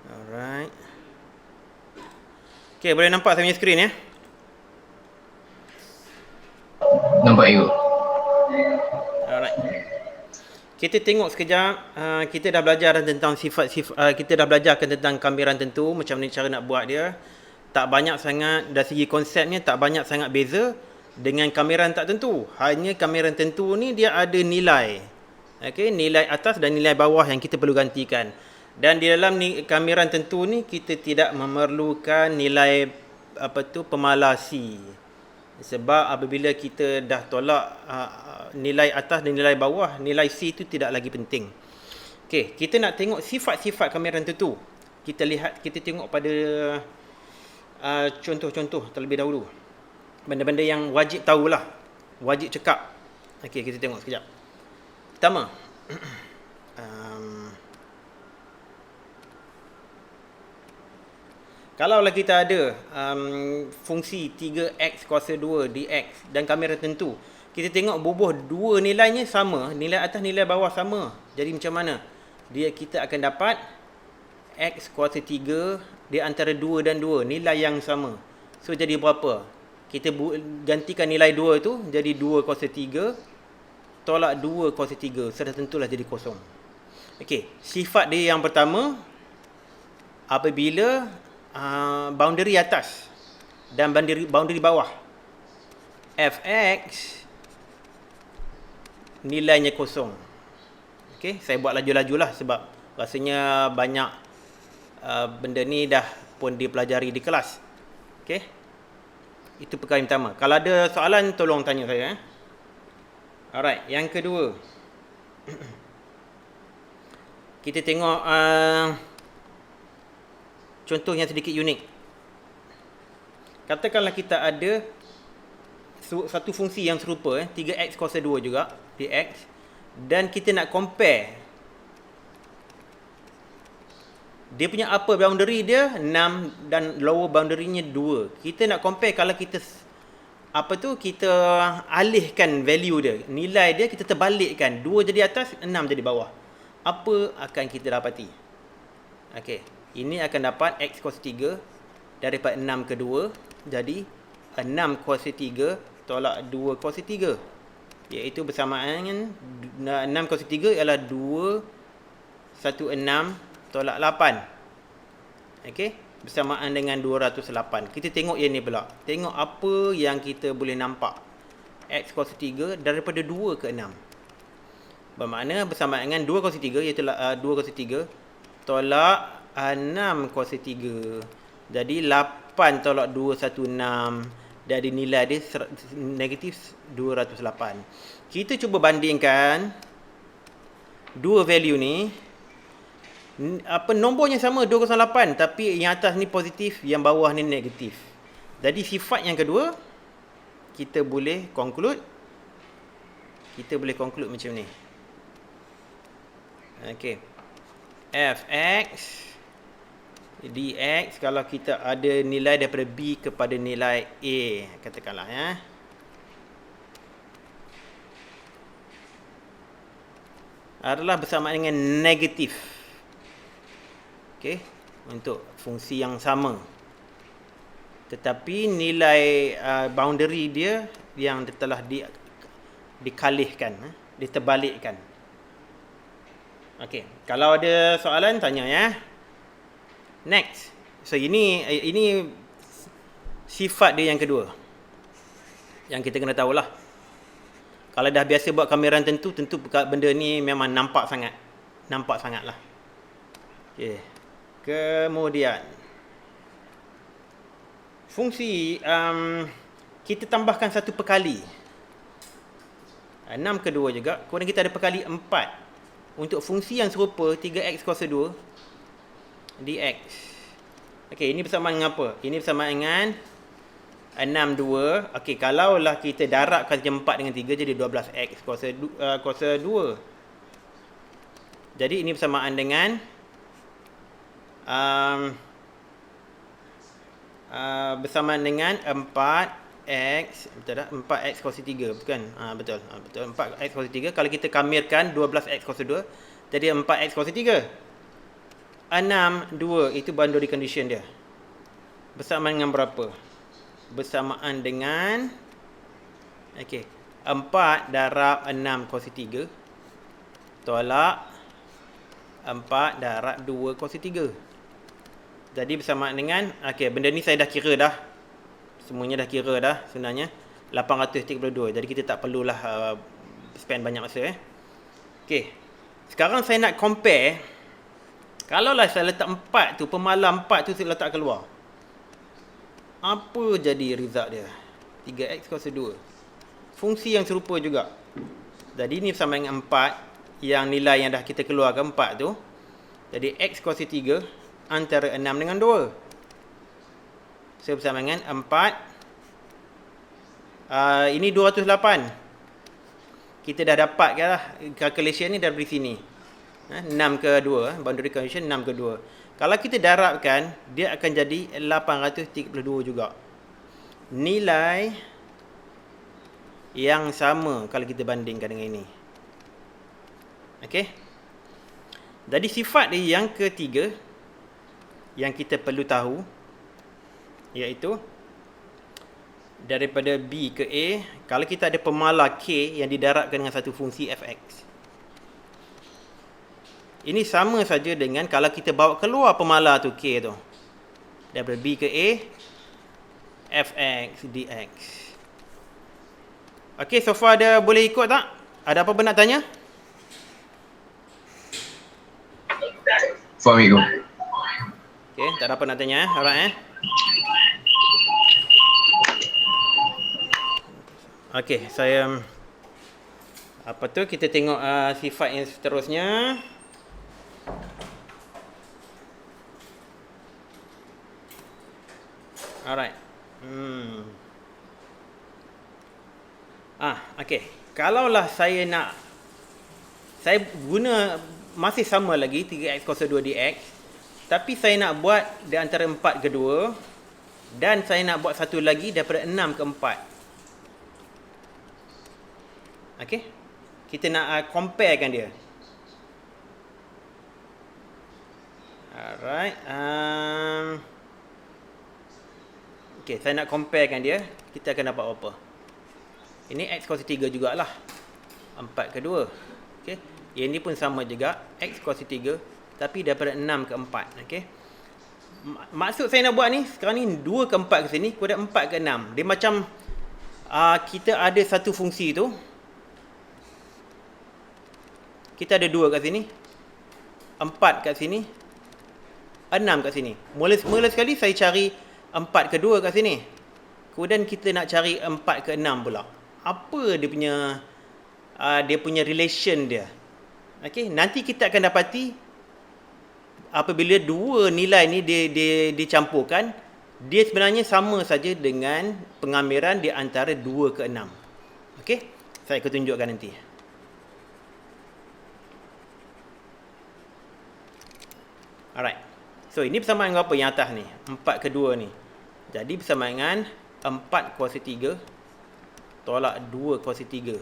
Alright. Okay, boleh nampak saya punya skrin ya? Nampak you. Alright. Kita tengok sekejap. Kita dah belajar tentang sifat-sifat. Kita dah belajarkan tentang kamera tentu, macam mana cara nak buat dia. Tak banyak sangat, dari segi konsepnya tak banyak sangat beza dengan kamera tak tentu. Hanya kamera tentu ni dia ada nilai. Okay, nilai atas dan nilai bawah yang kita perlu gantikan. Dan di dalam kamera tentu ni kita tidak memerlukan nilai pemalasi. Sebab apabila kita dah tolak nilai atas dan nilai bawah, nilai C itu tidak lagi penting. Okey, kita nak tengok sifat-sifat kamera tentu. Kita tengok pada contoh-contoh terlebih dahulu. Benda-benda yang wajib tahulah. Wajib cekap. Okey, kita tengok sekejap. Pertama, kalaulah kita ada fungsi 3x kuasa 2 dx dan kamera tentu, kita tengok bubuh dua nilainya sama, nilai atas nilai bawah sama. Jadi macam mana? Kita akan dapat x kuasa 3 di antara 2 dan 2, nilai yang sama. So jadi berapa? Kita gantikan nilai 2 tu jadi 2 kuasa 3 tolak 2 kuasa 3, sudah tentulah jadi kosong. Okey, sifat dia yang pertama, apabila boundary atas dan boundary bawah fx nilainya kosong. Okey, saya buat laju-lajulah sebab rasanya banyak benda ni dah pun dipelajari di kelas. Okey, itu perkara yang pertama. Kalau ada soalan tolong tanya saya. Alright, yang kedua, kita tengok contoh yang sedikit unik. Katakanlah kita ada satu fungsi yang serupa 3x kuasa 2 juga dx, dan kita nak compare dia punya upper boundary dia 6 dan lower boundary-nya 2. Kita nak compare, kalau kita kita alihkan value dia, nilai dia kita terbalikkan, 2 jadi atas, 6 jadi bawah, apa akan kita dapati? Okey, ini akan dapat x kuasa 3 daripada 6 ke 2, jadi 6 kuasa 3 tolak 2 kuasa 3, iaitu bersamaan 6 kuasa 3 ialah 216 tolak 8. Okey, bersamaan dengan 208. Kita tengok yang ni pula. Tengok apa yang kita boleh nampak. X kuasa 3 daripada 2 ke 6. Bermakna bersamaan dengan 2 kuasa 3, iaitu 2 kuasa 3 tolak 6 kuasa 3. Jadi 8 tolak 216. Dari nilai dia negatif 208. Kita cuba bandingkan dua value ni. Nombornya sama 208, tapi yang atas ni positif, yang bawah ni negatif. Jadi sifat yang kedua, kita boleh conclude macam ni. Okey, fx dx kalau kita ada nilai daripada b kepada nilai a, katakanlah ya, adalah bersamaan dengan negatif. Okey, untuk fungsi yang sama, tetapi nilai boundary dia yang telah dikalihkan, diterbalikkan. Okey, kalau ada soalan tanya ya. Next. So ini sifat dia yang kedua, yang kita kena tahulah. Kalau dah biasa buat kamera tentu benda ni memang nampak sangat lah. Okey. Kemudian fungsi kita tambahkan satu perkali 6 ke 2 juga, kemudian kita ada perkali 4 untuk fungsi yang serupa 3x kuasa 2 dx. Okey, ini bersamaan dengan apa? Ini bersamaan dengan 62. Okey, kalaulah kita darabkan 4 dengan 3 jadi 12x kuasa 2. Jadi ini bersamaan dengan bersamaan dengan 4x, betul tak? 4x kuasa 3, bukan? Betul. Betul, 4x kuasa 3. Kalau kita kamirkan 12x kuasa 2 jadi 4x kuasa 3. 6, 2 itu boundary condition dia. Bersamaan dengan berapa? Bersamaan dengan 4 darab 6 kuasa 3 tolak 4 darab 2 kuasa 3. Jadi bersamaan dengan benda ni saya dah kira dah. Semuanya dah kira dah sebenarnya 832. Jadi kita tak perlulah spend banyak masa sekarang saya nak compare. Kalaulah saya letak 4 tu, pemalar 4 tu saya letak keluar, apa jadi result dia? 3x kuasa 2. Fungsi yang serupa juga. Jadi ni sama dengan 4, yang nilai yang dah kita keluarkan 4 tu. Jadi x kuasa 3 antara 6 dengan 2. So bersama dengan 4. Ini 208. Kita dah dapatkan lah. Calculation ni dari sini. 6 ke 2. Boundary condition 6 ke 2. Kalau kita darabkan, dia akan jadi 832 juga. Nilai yang sama kalau kita bandingkan dengan ini. Jadi sifat dia yang ketiga yang kita perlu tahu, iaitu daripada B ke A, kalau kita ada pemalar K yang didarabkan dengan satu fungsi fx. Ini sama saja dengan kalau kita bawa keluar pemalar tu K tu. Daripada B ke A, fx dx. So far ada boleh ikut tak? Ada apa-apa nak tanya? Faham ikut. Tak ada apa nak tanya alright saya kita tengok sifat yang seterusnya. Alright. Kalaulah saya guna masih sama lagi 3x kuasa 2 dx, tapi saya nak buat di antara 4 ke 2 dan saya nak buat satu lagi daripada 6 ke 4. Kita nak comparekan dia. Alright. Saya nak comparekan dia. Kita akan dapat apa? Ini x kuasa 3 jugalah. 4 ke 2. Yang ni pun sama juga. X kuasa 3. Tapi daripada 6 ke 4. Maksud saya nak buat ni, sekarang ni 2 ke 4 ke sini, kemudian 4 ke 6. Dia macam kita ada satu fungsi tu. Kita ada 2 kat sini, 4 kat sini, 6 kat sini. Mula sekali saya cari 4 ke 2 kat sini. Kemudian kita nak cari 4 ke 6 pula. Apa dia punya relation dia? Nanti kita akan dapati apabila dua nilai ni dicampurkan, dia sebenarnya sama saja dengan pengambilan di antara 2 ke 6. Saya akan tunjukkan nanti. Alright. So ini bersamaan dengan apa yang atas ni? 4 ke 2 ni. Jadi bersamaan dengan 4 kuasa 3 tolak 2 kuasa 3.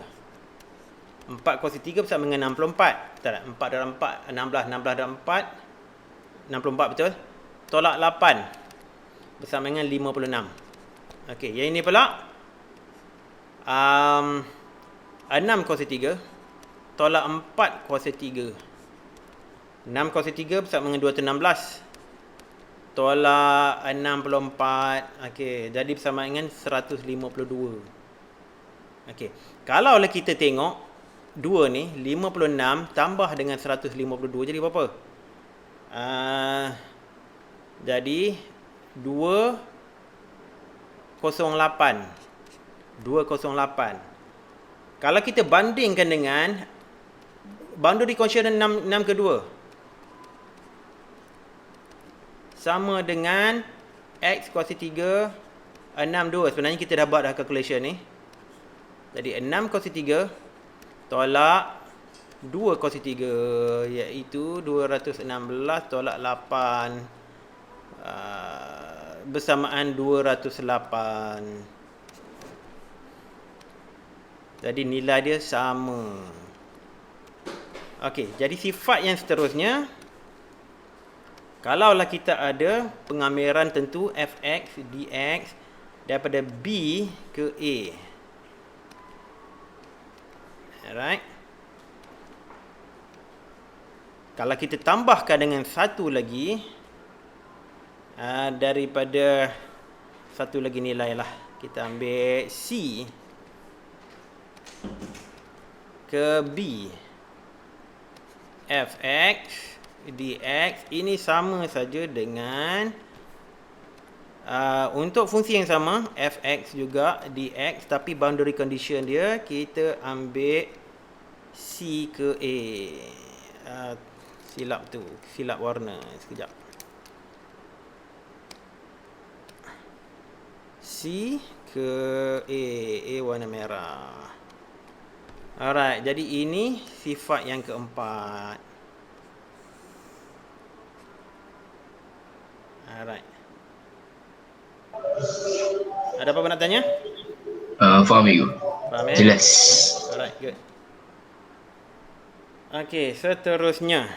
4 kuasa 3 bersama dengan 64. Tak, 4 dalam 4, 16. 16 dalam 4, 64 betul. Tolak 8 bersama dengan 56. Yang ini pula 6 kuasa 3 tolak 4 kuasa 3. 6 kuasa 3 bersama dengan 216 tolak 64. Jadi bersama dengan 152. Kalau kita tengok 2 ni, 56 tambah dengan 152 jadi berapa? Jadi 208. Kalau kita bandingkan dengan boundary condition 6 ke 2, sama dengan x kuasa 3, 6, 2. Sebenarnya kita dah buat dah calculation ni. Jadi 6 kuasa 3 tolak 2 kuasa 3, iaitu 216 tolak 8, bersamaan 208. Jadi nilai dia sama. Jadi sifat yang seterusnya Kalaulah kita ada pengamiran tentu fx dx daripada B ke A. Alright. Kalau kita tambahkan dengan satu lagi, daripada satu lagi nilai lah. Kita ambil C ke B. Fx dx ini sama saja dengan untuk fungsi yang sama fx juga dx, tapi boundary condition dia kita ambil C ke A. Silap warna sekejap. C ke A warna merah. Alright, jadi ini sifat yang keempat. Alright. Ada apa-apa nak tanya? Faham you. Faham Jelas. Alright, good. Okey, seterusnya.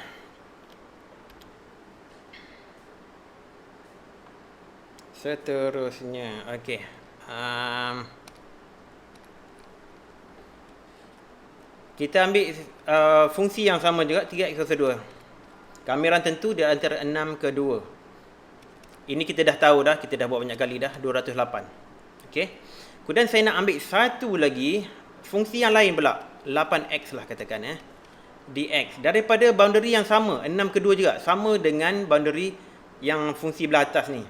Okey. Kita ambil fungsi yang sama juga 3x kuasa 2. Kamiran tentu di antara 6 ke 2. Ini kita dah tahu dah, kita dah buat banyak kali dah, 208. Okey. Kemudian saya nak ambil satu lagi fungsi yang lain pula, 8x lah katakan dx daripada boundary yang sama, 6 ke 2 juga, sama dengan boundary yang fungsi belah atas ni.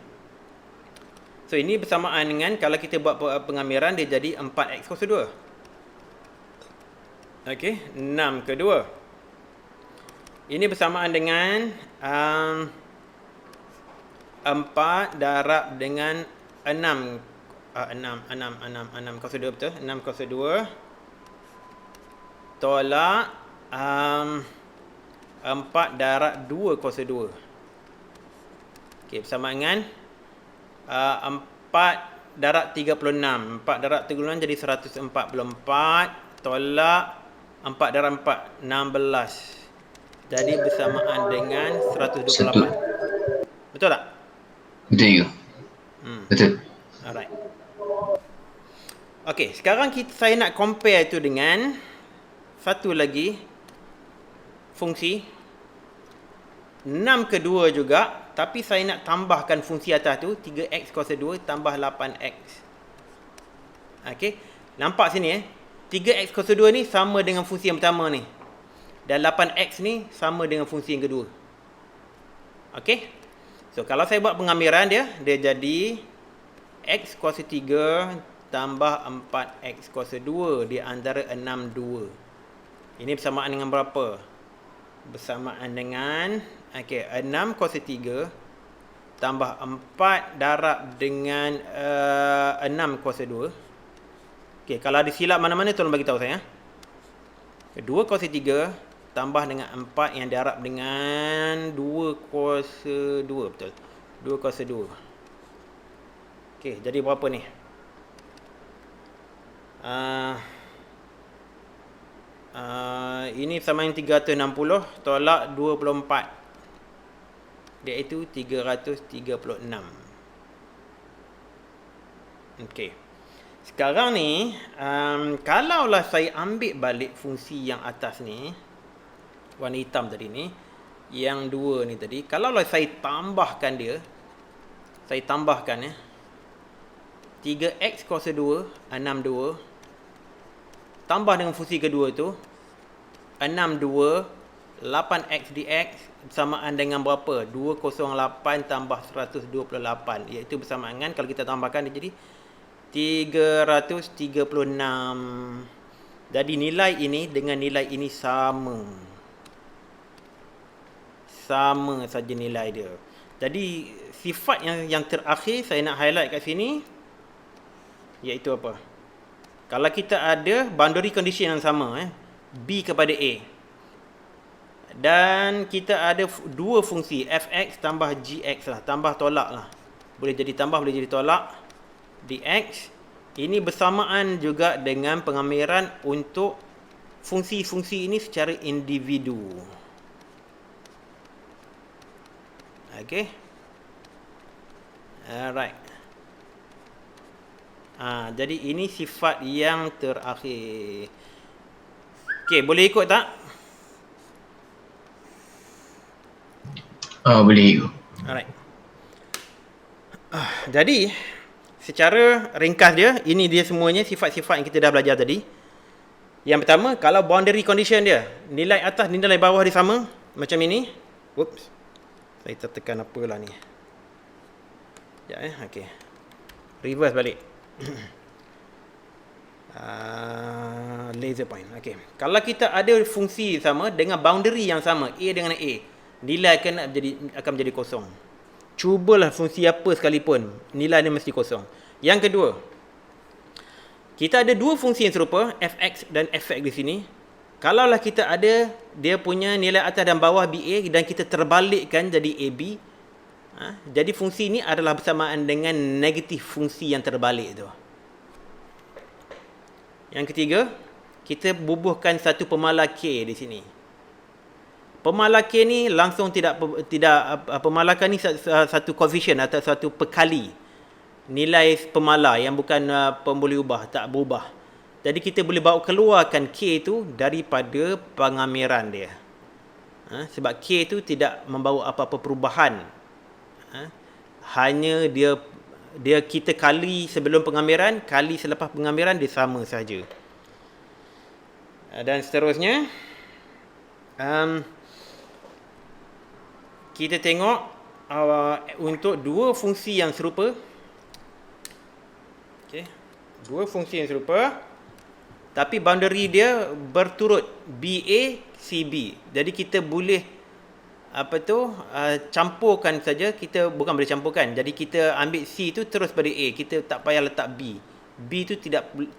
So ini bersamaan dengan kalau kita buat pengamiran dia jadi 4x kuasa 2. Okey, 6 ke 2. Ini bersamaan dengan 4 darab dengan 6 kuasa 2 betul. 6 kuasa 2 tolak 4 darab 2 kuasa 2. Okey, bersama dengan 4 darab 36. 4 darab 36 jadi 144 tolak 4 darab 4 16. Jadi bersamaan dengan 128. Betul tak? Betul you. Betul. Alright. Okey, sekarang saya nak compare itu dengan satu lagi fungsi 6 ke 2 juga, tapi saya nak tambahkan fungsi atas tu 3x kuasa 2 tambah 8x. Okey, nampak sini 3x kuasa 2 ni sama dengan fungsi yang pertama ni. Dan 8x ni sama dengan fungsi yang kedua. Okey. So, kalau saya buat pengamiran dia jadi x kuasa 3 tambah 4x kuasa 2 di antara 6, 2. Ini bersamaan dengan berapa? Bersamaan dengan 6 kuasa 3 tambah 4 darab dengan 6 kuasa 2. Okey, kalau ada silap mana-mana tolong bagi tahu saya. 2 kuasa 3 tambah dengan 4 yang darab dengan 2 kuasa 2, betul. 2 kuasa 2. Okey, jadi berapa ni? Ini sama yang 360 tolak 24. Iaitu 336. Okey. Sekarang ni, kalaulah saya ambil balik fungsi yang atas ni, warna hitam tadi ni, yang 2 ni tadi, kalaulah saya tambahkan dia, 3x kuasa 2, 62, tambah dengan fungsi kedua tu, 62, 8x dx bersamaan dengan berapa? 208 tambah 128, iaitu bersamaan dengan, kalau kita tambahkan dia jadi 336. Jadi nilai ini dengan nilai ini sama. Sama saja nilai dia. Jadi sifat yang terakhir saya nak highlight kat sini, iaitu apa? Kalau kita ada boundary condition yang sama, B kepada A, dan kita ada dua fungsi fx tambah gx lah, tambah tolak lah, boleh jadi tambah boleh jadi tolak, dx. Ini bersamaan juga dengan pengamiran untuk fungsi-fungsi ini secara individu. Okey. Alright. Jadi ini sifat yang terakhir. Okey, boleh ikut tak? Boleh ikut. Alright. Jadi secara ringkas dia, ini dia semuanya sifat-sifat yang kita dah belajar tadi. Yang pertama, kalau boundary condition dia, nilai atas, nilai bawah dia sama, macam ini. Whoops. Saya tertekan apalah ni. Sekejap okey. Reverse balik. Laser point. Okey. Kalau kita ada fungsi sama dengan boundary yang sama, A dengan A, nilai akan menjadi kosong. Cubalah fungsi apa sekalipun, nilai dia mesti kosong. Yang kedua, kita ada dua fungsi yang serupa, fx dan fx di sini. Kalaulah kita ada dia punya nilai atas dan bawah BA dan kita terbalikkan jadi AB, jadi fungsi ini adalah bersamaan dengan negatif fungsi yang terbalik tu. Yang ketiga, kita bubuhkan satu pemalar K di sini. Pemalar K ni langsung tidak pemalakan ni satu coefficient atau satu pekali nilai pemalar yang bukan pemboleh ubah, tak berubah. Jadi kita boleh bawa keluarkan K tu daripada pengamiran dia. Sebab K tu tidak membawa apa-apa perubahan. Hanya dia kita kali sebelum pengamiran, kali selepas pengamiran dia sama saja. Dan seterusnya, kita tengok untuk dua fungsi yang serupa. Okey, dua fungsi yang serupa tapi boundary dia berturut BA CB. Jadi kita boleh campurkan saja, kita bukan boleh campurkan. Jadi kita ambil C tu terus pada A, kita tak payah letak B. B tu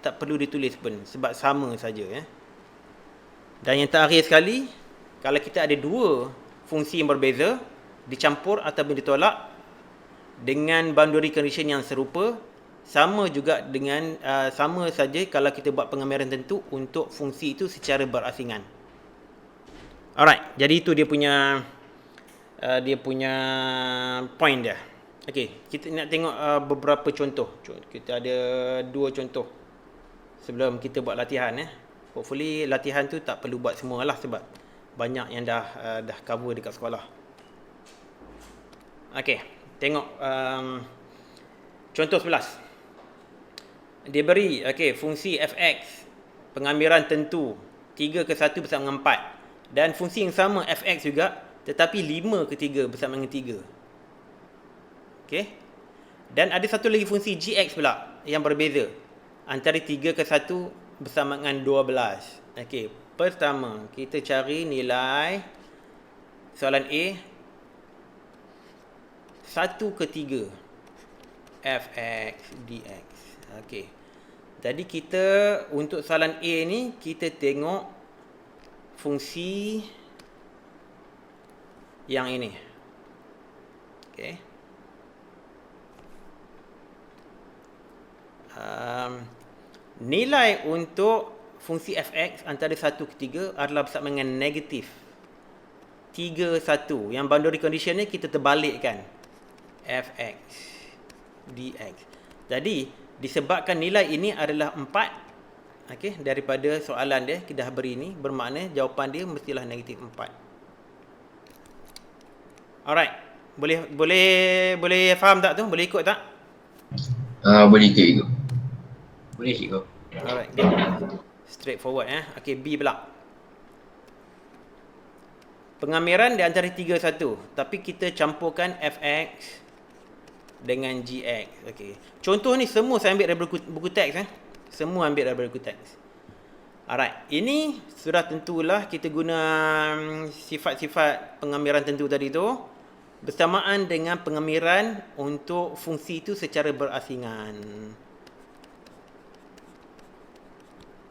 tak perlu ditulis pun sebab sama saja Dan yang terakhir sekali, kalau kita ada dua fungsi yang berbeza dicampur ataupun ditolak dengan boundary condition yang serupa, sama juga dengan sama saja kalau kita buat pengamiran tentu untuk fungsi itu secara berasingan. Alright, jadi itu dia punya point dia. Okey, kita nak tengok beberapa contoh. Kita ada dua contoh sebelum kita buat latihan Hopefully latihan tu tak perlu buat semualah sebab banyak yang dah cover dekat sekolah. Okey, tengok contoh 11. Dia beri fungsi fx pengamiran tentu 3/1 bersama dengan 4 dan fungsi yang sama fx juga tetapi 5/3 bersama dengan 3. Okey. Dan ada satu lagi fungsi gx pula yang berbeza antara 3/1 bersama dengan 12. Okey, pertama kita cari nilai soalan A 1/3 fx dx. Okey. Jadi kita untuk soalan A ni kita tengok fungsi yang ini. Okey. Nilai untuk fungsi fx antara 1/3 adalah bersama dengan negatif 3/1. Yang boundary condition ni kita terbalikkan. Fx dx. Jadi disebabkan nilai ini adalah 4, daripada soalan dia kita dah beri ni, bermakna jawapan dia mestilah negatif 4. Alright, boleh faham tak tu? Boleh ikut tak? Boleh ikut. Boleh ikut. Alright, good. Straightforward Okey, B pula. Pengamiran di antara 3/1, tapi kita campurkan fx dengan gx. Okey. Contoh ni semua saya ambil daripada buku teks Semua ambil daripada buku teks. Alright, ini sudah tentulah kita guna sifat-sifat pengamiran tentu tadi tu bersamaan dengan pengamiran untuk fungsi itu secara berasingan.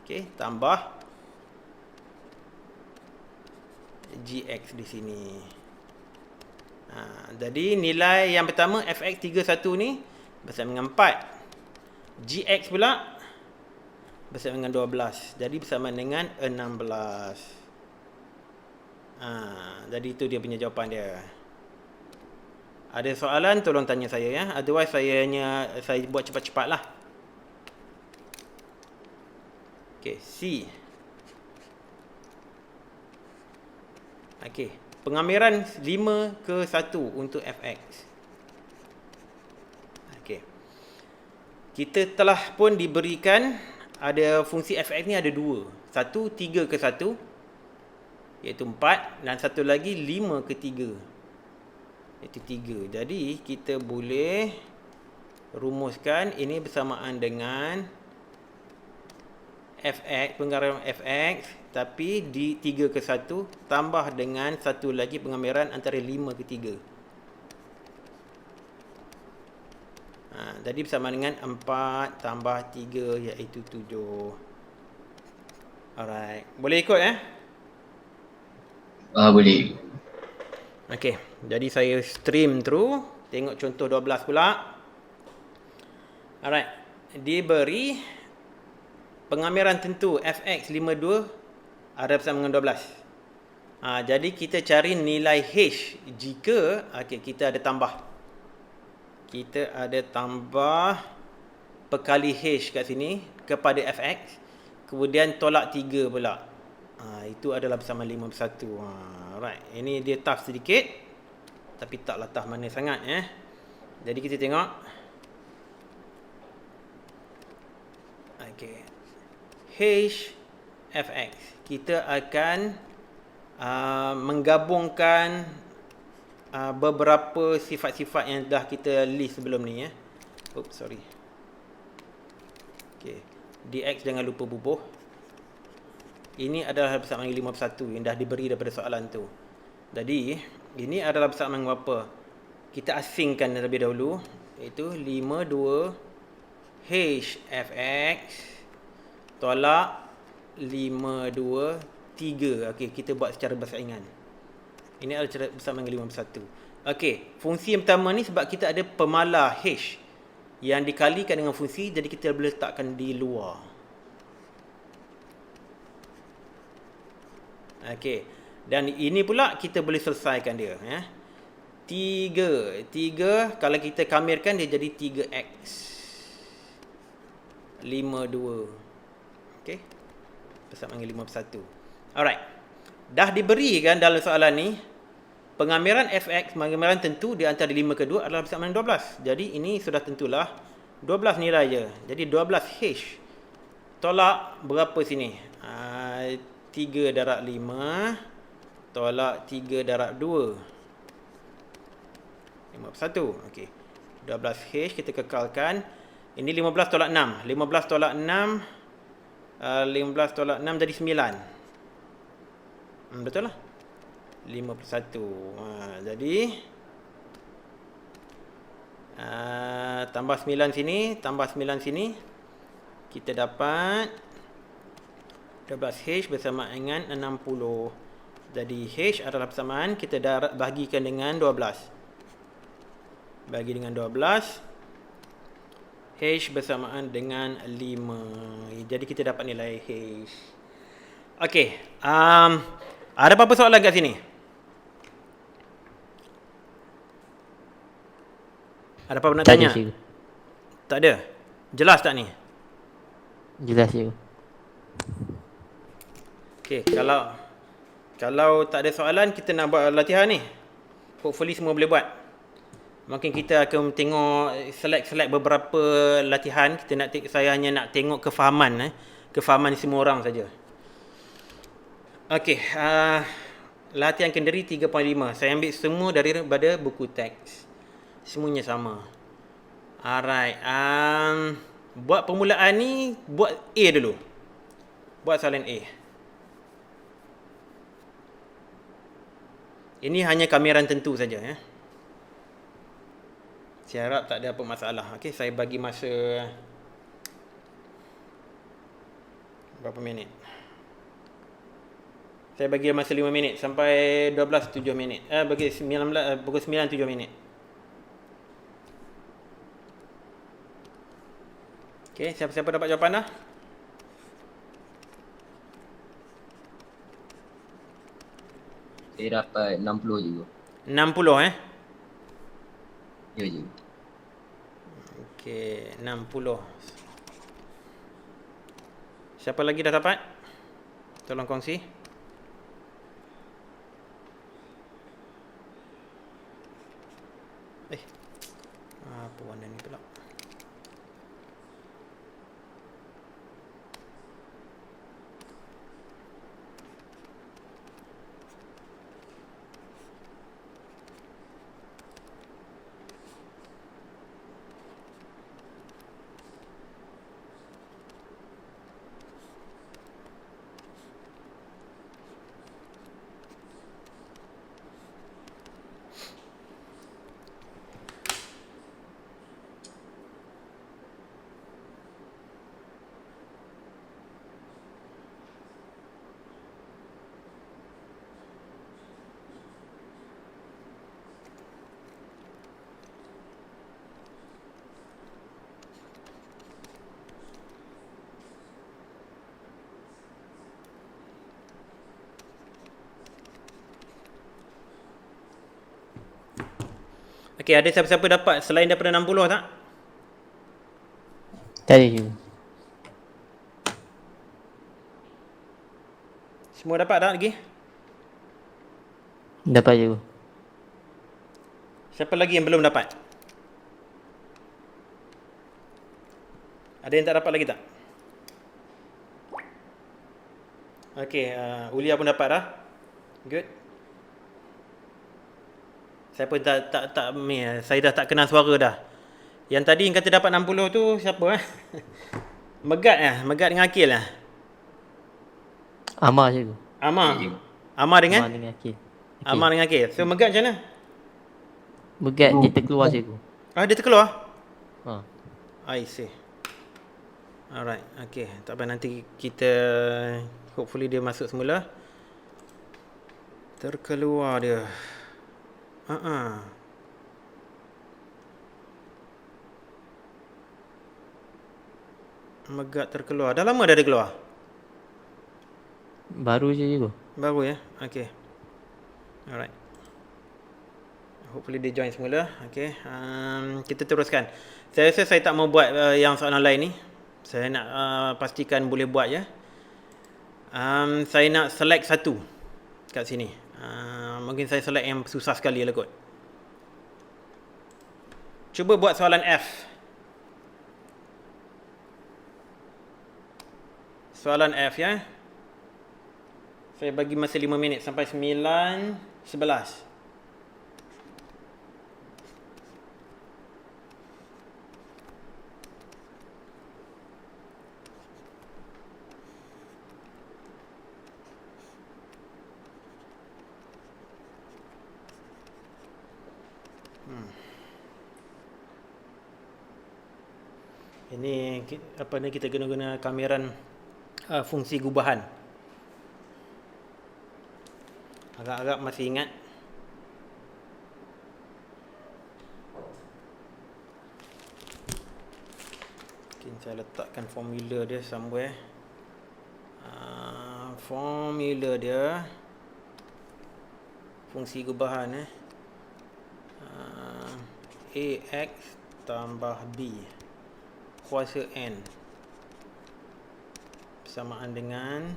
Okey, tambah gx di sini. Jadi nilai yang pertama fx 3/1 ni bersama dengan 4. Gx pula bersama dengan 12. Jadi bersama dengan 16. Jadi itu dia punya jawapan dia. Ada soalan tolong tanya saya ya. Otherwise saya buat cepat-cepat lah. Okay, C. Okay, pengamiran 5:1 untuk fx. Okay, kita telah pun diberikan ada fungsi fx ni ada dua. Satu 3:1 iaitu 4 dan satu lagi 5/3 iaitu 3. Jadi kita boleh rumuskan ini bersamaan dengan fx, pengamiran fx tapi di 3:1 tambah dengan satu lagi pengamiran antara 5/3. Jadi bersama dengan 4 tambah 3 iaitu 7. Alright, boleh ikut Boleh. Okey, jadi saya stream through, tengok contoh 12 pula. Alright, diberi pengamiran tentu fx 52 ada bersama dengan 12. Jadi kita cari nilai h jika kita ada tambah. Kita ada tambah perkali h kat sini kepada fx, kemudian tolak 3 pula. Itu adalah bersama 51. Alright, ini dia tough sedikit tapi taklah tough mana sangat Jadi kita tengok. Okey. H fx. Kita akan menggabungkan beberapa sifat-sifat yang dah kita list sebelum ni Oops, sorry. Okey. Dx jangan lupa bubuh. Ini adalah bersamaan dengan 51 yang dah diberi daripada soalan tu. Jadi, ini adalah bersamaan dengan apa? Kita asingkan terlebih dahulu, iaitu 52 h fx tolak 52 3. Okey, kita buat secara bersaingan. Ini adalah cara bersamaan dengan 51. Okey, fungsi yang pertama ni sebab kita ada pemalar h yang dikalikan dengan fungsi, jadi kita boleh letakkan di luar. Okey. Dan ini pula kita boleh selesaikan dia 3 kalau kita kamirkan dia jadi 3x 52. Okey. Bersama dengan 51. Alright. Dah diberikan dalam soalan ni pengamiran fx, pengamiran tentu di antara 5/2 adalah bersama dengan 12. Jadi ini sudah tentulah 12 nilai je. Jadi 12h tolak berapa sini? 3 darab 5 tolak 3 darab 2 51. Okey, 12h kita kekalkan. Ini 15 tolak 6. 15 tolak 6 15 tolak 6 jadi 9. Betul lah, 51. Jadi tambah 9 sini, tambah 9 sini, kita dapat 12h bersama dengan 60. Jadi h adalah persamaan, kita bahagikan dengan 12. Bagi dengan 12, h bersamaan dengan 5. Jadi kita dapat nilai h. Okey, ada apa-apa soalan kat sini? Ada apa-apa nak tanya? Tak ada? Jelas tak ni? Jelas je. Okey, kalau tak ada soalan, kita nak buat latihan ni. Hopefully semua boleh buat. Mungkin kita akan tengok select beberapa latihan. Saya hanya nak tengok kefahaman semua orang saja. Okey, latihan kendari 3.5. Saya ambil semua daripada buku teks. Semuanya sama. Alright, buat permulaan ni, buat A dulu. Buat soalan A. Ini hanya kamiran tentu saja Saya harap tak ada apa masalah. Okey, saya bagi masa berapa minit? Saya bagi masa 5 minit sampai 12.7 minit. Bagi 19 pukul 9.7 minit. Okey, siapa-siapa dapat jawapan dah? Saya dapat 60 juga. 60 Ya je. Okey, 60. Siapa lagi dah dapat? Tolong kongsi. Apa warna ni pula? Okey, ada siapa-siapa dapat selain daripada 60 tak? Tak ada cikgu. Semua dapat tak lagi? Dapat cikgu. Siapa lagi yang belum dapat? Ada yang tak dapat lagi tak? Okey, Ulia pun dapat dah. Good. Saya pun saya dah tak kenal suara dah. Yang tadi yang kata dapat 60 tu siapa Megat dengan Akil lah. Amar cikgu. Amar. Ya je. Amar dengan Amar dengan Akil. Amar dengan Akil. So Megat macam mana? Begat dia terkeluar cikgu. Dia terkeluar? Ha. I see. Alright, okay. Tak apa, nanti kita hopefully dia masuk semula. Terkeluar dia. Megat terkeluar. Dah lama dah dia keluar? Baru je cikgu. Baru ya? Okay. Alright. Hopefully dia join semula. Okay. Kita teruskan. Saya rasa saya tak mau buat yang soalan lain ni. Saya nak pastikan boleh buat je. Saya nak select satu kat sini. Mungkin saya select yang susah sekali lah kot. Cuba buat soalan F. Soalan F ya. Saya bagi masa 5 minit sampai 9:11. Ini apa ni, kita guna kameran fungsi gubahan. Agak-agak masih ingat. Mungkin saya letakkan formula dia somewhere. Formula dia fungsi gubahan AX tambah B kuasa N bersamaan dengan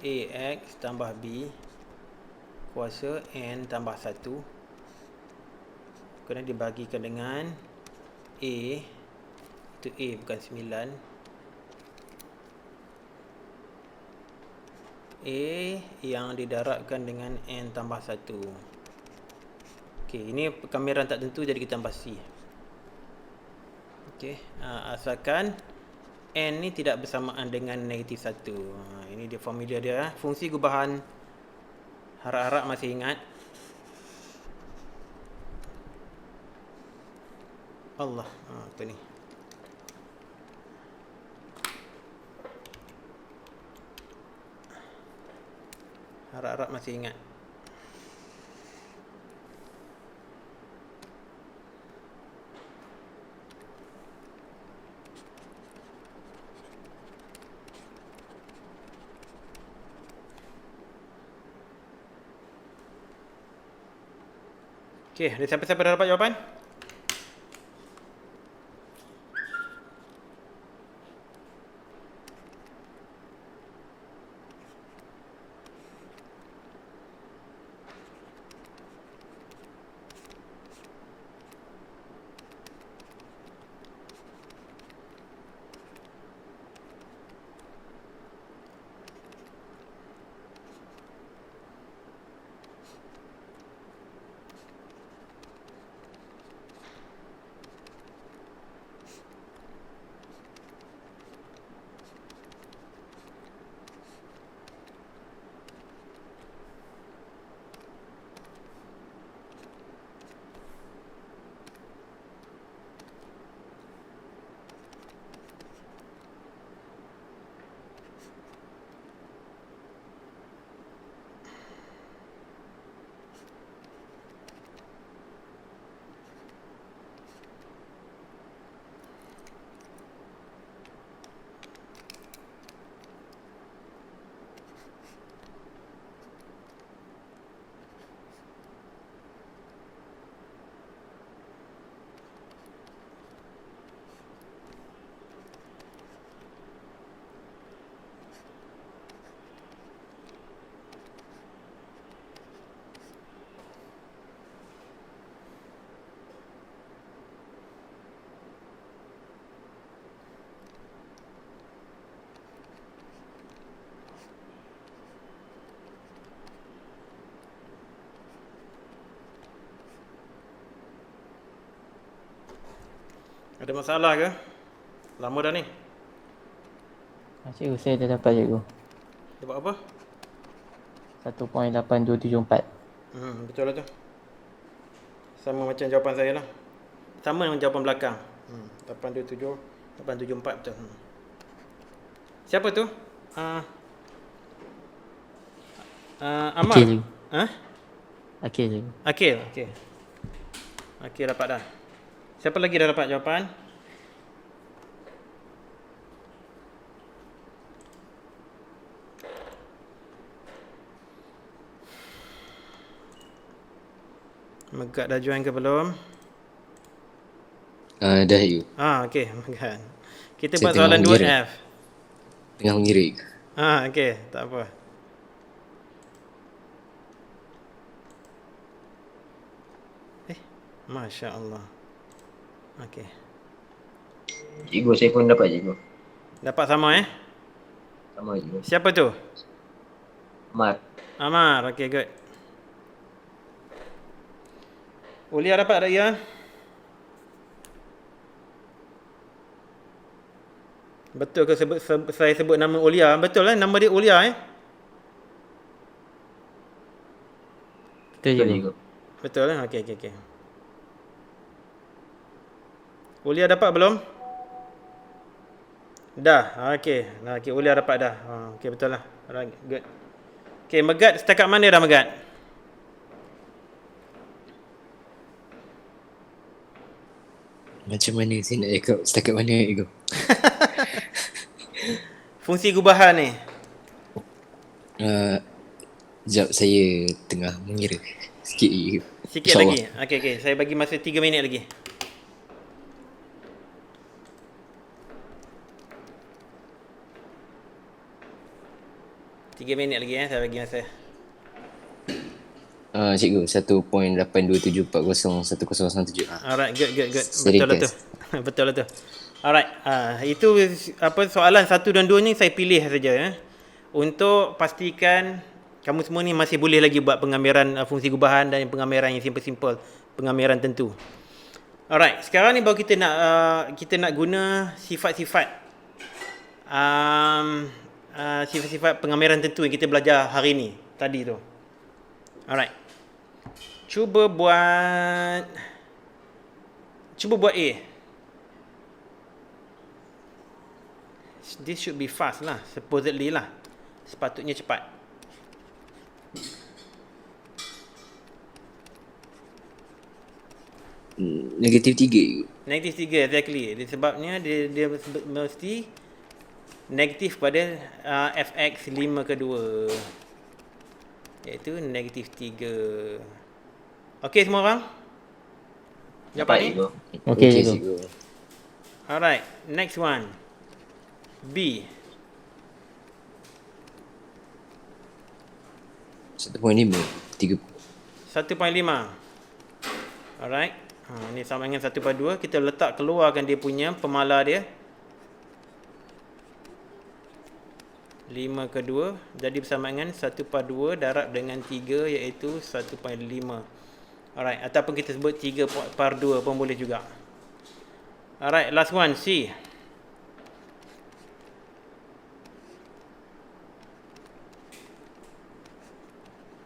AX tambah B kuasa N tambah 1 kena dibagikan dengan A, itu A bukan 9, A yang didarabkan dengan N tambah 1. Okey, ini kameran tak tentu jadi kita tambah C. Okey, asalkan N ni tidak bersamaan dengan negatif 1. Ini dia formula dia. Fungsi gubahan. Harap-harap masih ingat. Allah, apa ni? Harap-harap masih ingat. Okey, ada siapa-siapa dah dapat jawapan? Ada masalah ke? Lama dah ni. Cikgu, saya dah dapat cikgu. Dia buat apa? 1.8274. Betul lah tu. Sama macam jawapan saya lah. Sama dengan jawapan belakang. 827, 874 betul. Siapa tu? Amal. Akil. Ha? Akil cikgu. Akil, okey. Akil dapat dah. Siapa lagi dah dapat jawapan? Megat dah join ke belum? Dah cikgu. Okey, Megat. Kita Saya buat tengah soalan mengira. 2F. Tengah mengira cikgu. Okey, tak apa. Masya Allah. Okey. Cikgu, saya pun dapat cikgu. Dapat sama Sama cikgu. Siapa tu? Mat. Amar. Okey, good. Ulia dapat tak ya? Betul ke saya sebut nama Ulia? Betul nama dia Ulia Betul Betul cikgu. cikgu. Betul okey. Ulia dapat belum? Dah. Okey. Ulia dapat dah. Okey, betul lah. Alright, good. Okey, Megat setakat mana dah Megat? Macam mana saya nak cakap setakat mana cikgu? Fungsi gubahan ni. Sekejap, saya tengah mengira sikit cikgu. Sikit lagi. Okey. Saya bagi masa 3 minit lagi. Tiga minit lagi saya bagi masa. Cikgu, 1.82740107. Alright, good. Saya Betul lah tu. ringkas. Betul lah tu. Alright, itu soalan 1 dan 2 ni saya pilih saja untuk pastikan kamu semua ni masih boleh lagi buat penggambaran fungsi gubahan dan penggambaran yang simple-simple, penggambaran tentu. Alright, sekarang ni baru kita nak guna sifat-sifat sifat-sifat penggambaran tentu yang kita belajar hari ni tadi tu. Alright. Cuba buat A. This should be fast lah, supposedly lah. Sepatutnya cepat. Negatif 3 cikgu. Negatif 3 exactly. Sebabnya dia mesti negatif pada fx 5 ke 2. Iaitu negatif 3. Okey semua orang? Jawapan ni? cikgu. Okey, cikgu. cikgu. Alright, next one. B. 1.5. 3. 1.5. Alright. Ni sama dengan 1/2. Kita letak keluarkan dia punya pemalar dia. 5/2. Jadi bersama dengan 1/2 darab dengan 3 iaitu 1.5. Alright. Ataupun kita sebut 3/2 pun boleh juga. Alright, last one. C.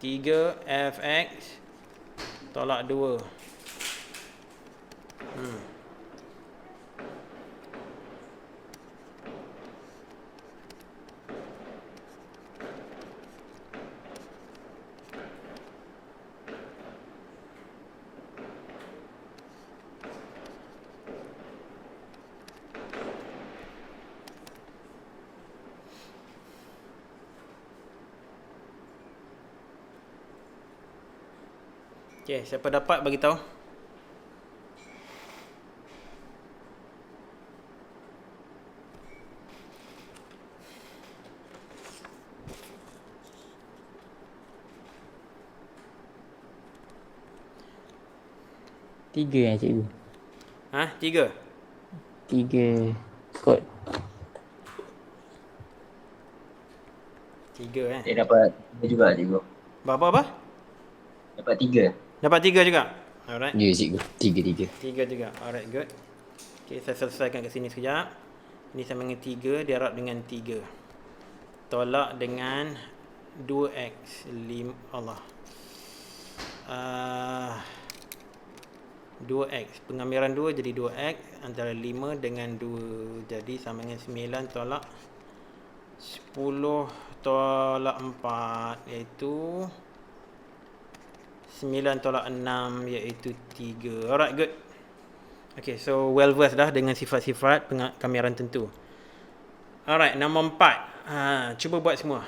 3 fx tolak 2. Okey, siapa dapat bagi tahu? Tiga cikgu. 3. 3 kot. 3 Dia dapat 3 juga cikgu. Apa? Dapat 3. Dapat 3 juga. Alright. Ya cikgu. 3. 3 juga. Alright, good. Okey, saya selesaikan kat sini sekejap. Ini sama dengan 3 darab dengan 3. Tolak dengan 2x. 5 Allah. 2x. Pengambilan 2 jadi 2x. Antara 5 dengan 2. Jadi sama dengan 9 tolak 10 tolak 4 iaitu 9 tolak 6 iaitu 3. Alright, good. Okay, so well versed dah dengan sifat-sifat kamaran tentu. Alright, nombor 4. Cuba buat semua.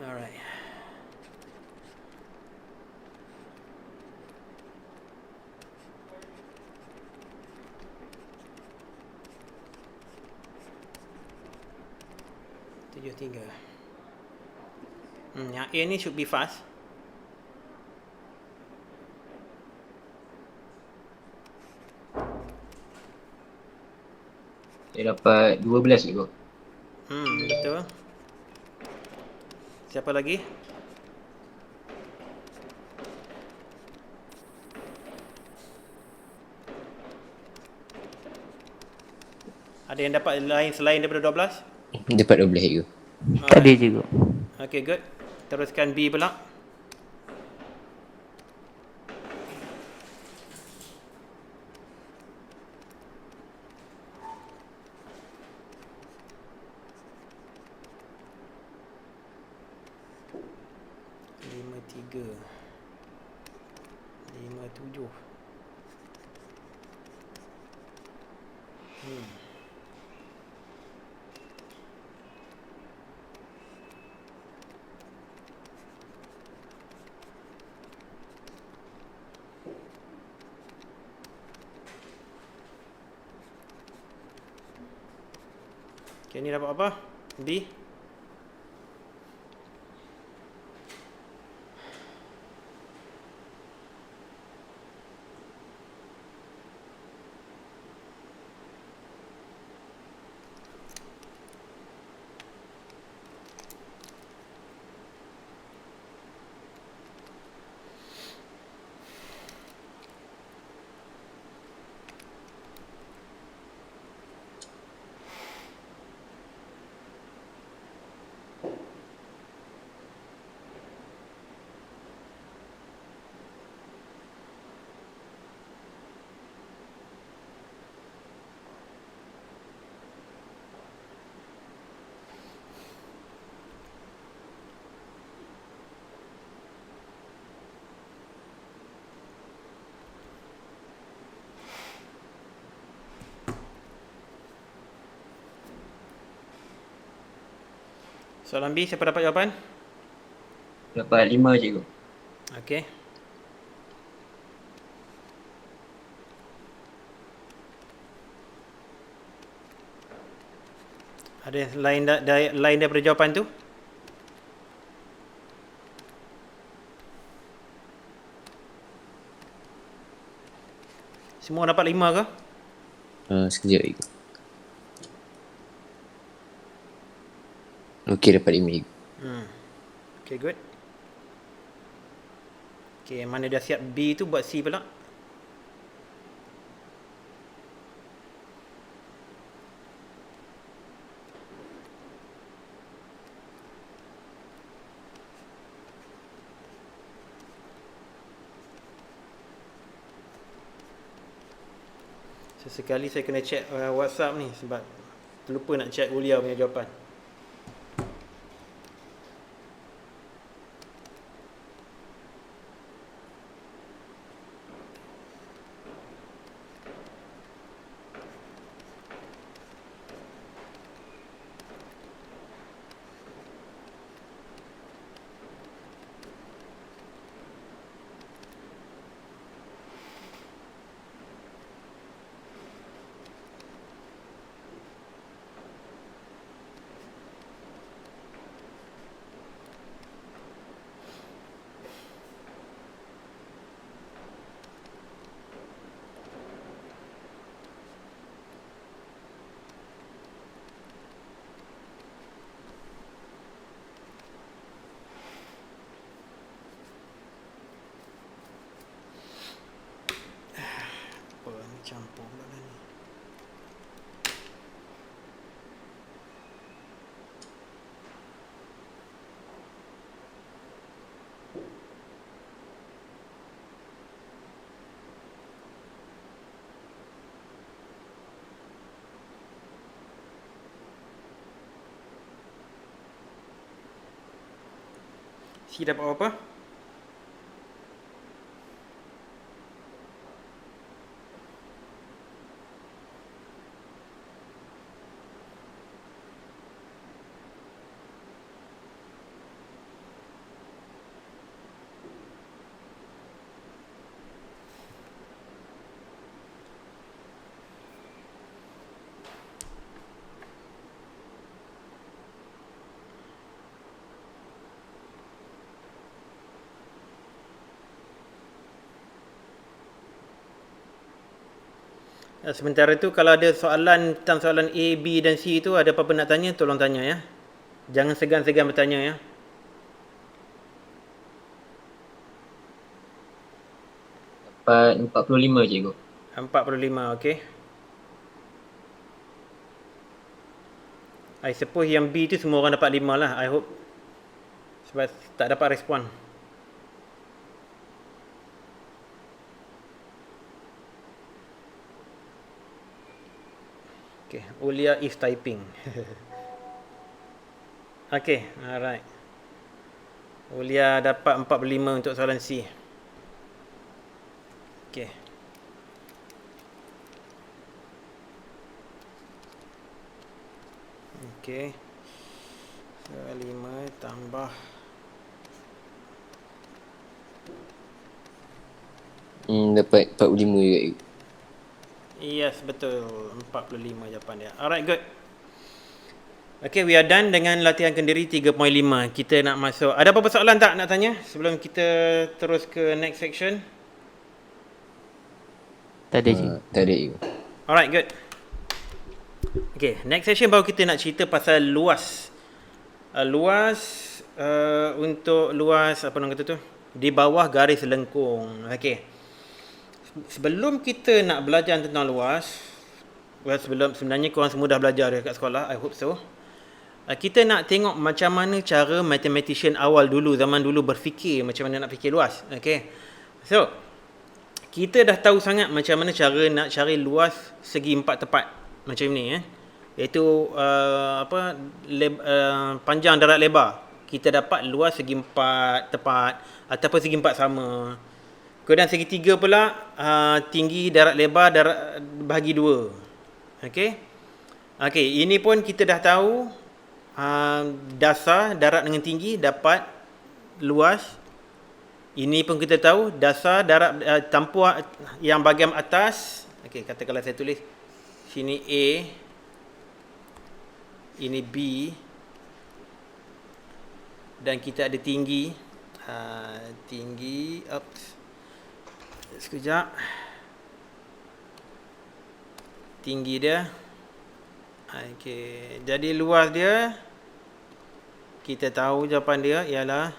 Alright. Tujuh tiga. Yang A ni should be fast. Dia dapat 12 cikgu. Betul. Siapa lagi? Ada yang dapat lain selain daripada 12? Dapat 12 cikgu. Tak ada cikgu. Okay, good. Teruskan B pula. Lima tiga. 5/7. Okay, ni dapat apa? B. Soalan B, siapa dapat jawapan? Dapat 5 cikgu. Okey. Ada lain daripada jawapan tu? Semua dapat 5 ke? Sekejap cikgu. Okey, dapat 5 cikgu. Okay, good. Okay, mana dah siap B tu, buat C pula. Sesekali saya kena check WhatsApp ni sebab terlupa nak check Ulia punya jawapan. Campur pula ni. C dapat apa? Sementara tu kalau ada soalan tentang soalan A, B dan C tu, ada apa-apa nak tanya, tolong tanya ya. Jangan segan-segan bertanya ya. Dapat 45 cikgu. 45, okey. I suppose yang B tu semua orang dapat 5 lah, I hope. Sebab tak dapat respon. Okay, Ulia is typing. Okay, alright. Ulia dapat 45 untuk soalan C. Okay. Okay. So, 5 tambah. Dapat 45 juga cikgu. Yes, betul. 45 jawapan dia. Alright, good. Okay, we are done dengan latihan kendiri 3.5. Kita nak masuk. Ada apa-apa soalan tak nak tanya sebelum kita terus ke next section? Tak ada cikgu. Tak ada cikgu. Alright, good. Okay, next session baru kita nak cerita pasal luas. Untuk luas, apa nama kata tu? Di bawah garis lengkung. Okay. Sebelum kita nak belajar tentang luas, sebenarnya korang semua dah belajar dekat sekolah, I hope so. Kita nak tengok macam mana cara mathematician awal dulu, zaman dulu berfikir macam mana nak fikir luas. Okay. So, kita dah tahu sangat macam mana cara nak cari luas segi empat tepat. Macam ni iaitu panjang darat lebar. Kita dapat luas segi empat tepat ataupun segi empat sama. Kemudian segitiga pula tinggi darat lebar bahagi 2. Okey. Okey, ini pun kita dah tahu dasar darat dengan tinggi dapat luas. Ini pun kita tahu dasar darat tanpa yang bahagian atas. Okey, katakanlah saya tulis sini A, ini B, dan kita ada tinggi. Tinggi, sekejap. Tinggi dia. Okey, jadi luas dia, kita tahu jawapan dia ialah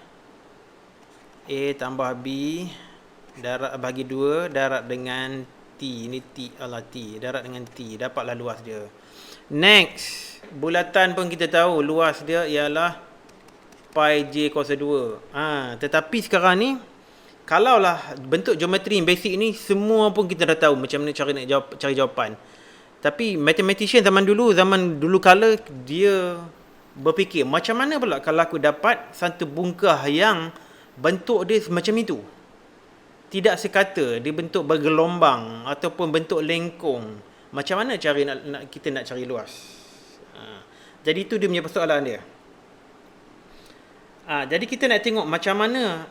A tambah B darat bagi 2 darat dengan T. Ini T, T. Darat dengan T. Dapatlah luas dia. Next. Bulatan pun kita tahu luas dia ialah pi J kuasa 2. Tetapi sekarang ni, kalaulah bentuk geometri yang basic ni, semua pun kita dah tahu macam mana cara nak cari jawapan. Tapi mathematician zaman dulu kala, dia berfikir, macam mana pula kalau aku dapat satu bungkah yang bentuk dia macam itu? Tidak sekata dia bentuk bergelombang ataupun bentuk lengkung. Macam mana cara kita nak cari luas? Jadi itu dia punya persoalan dia. Jadi kita nak tengok macam mana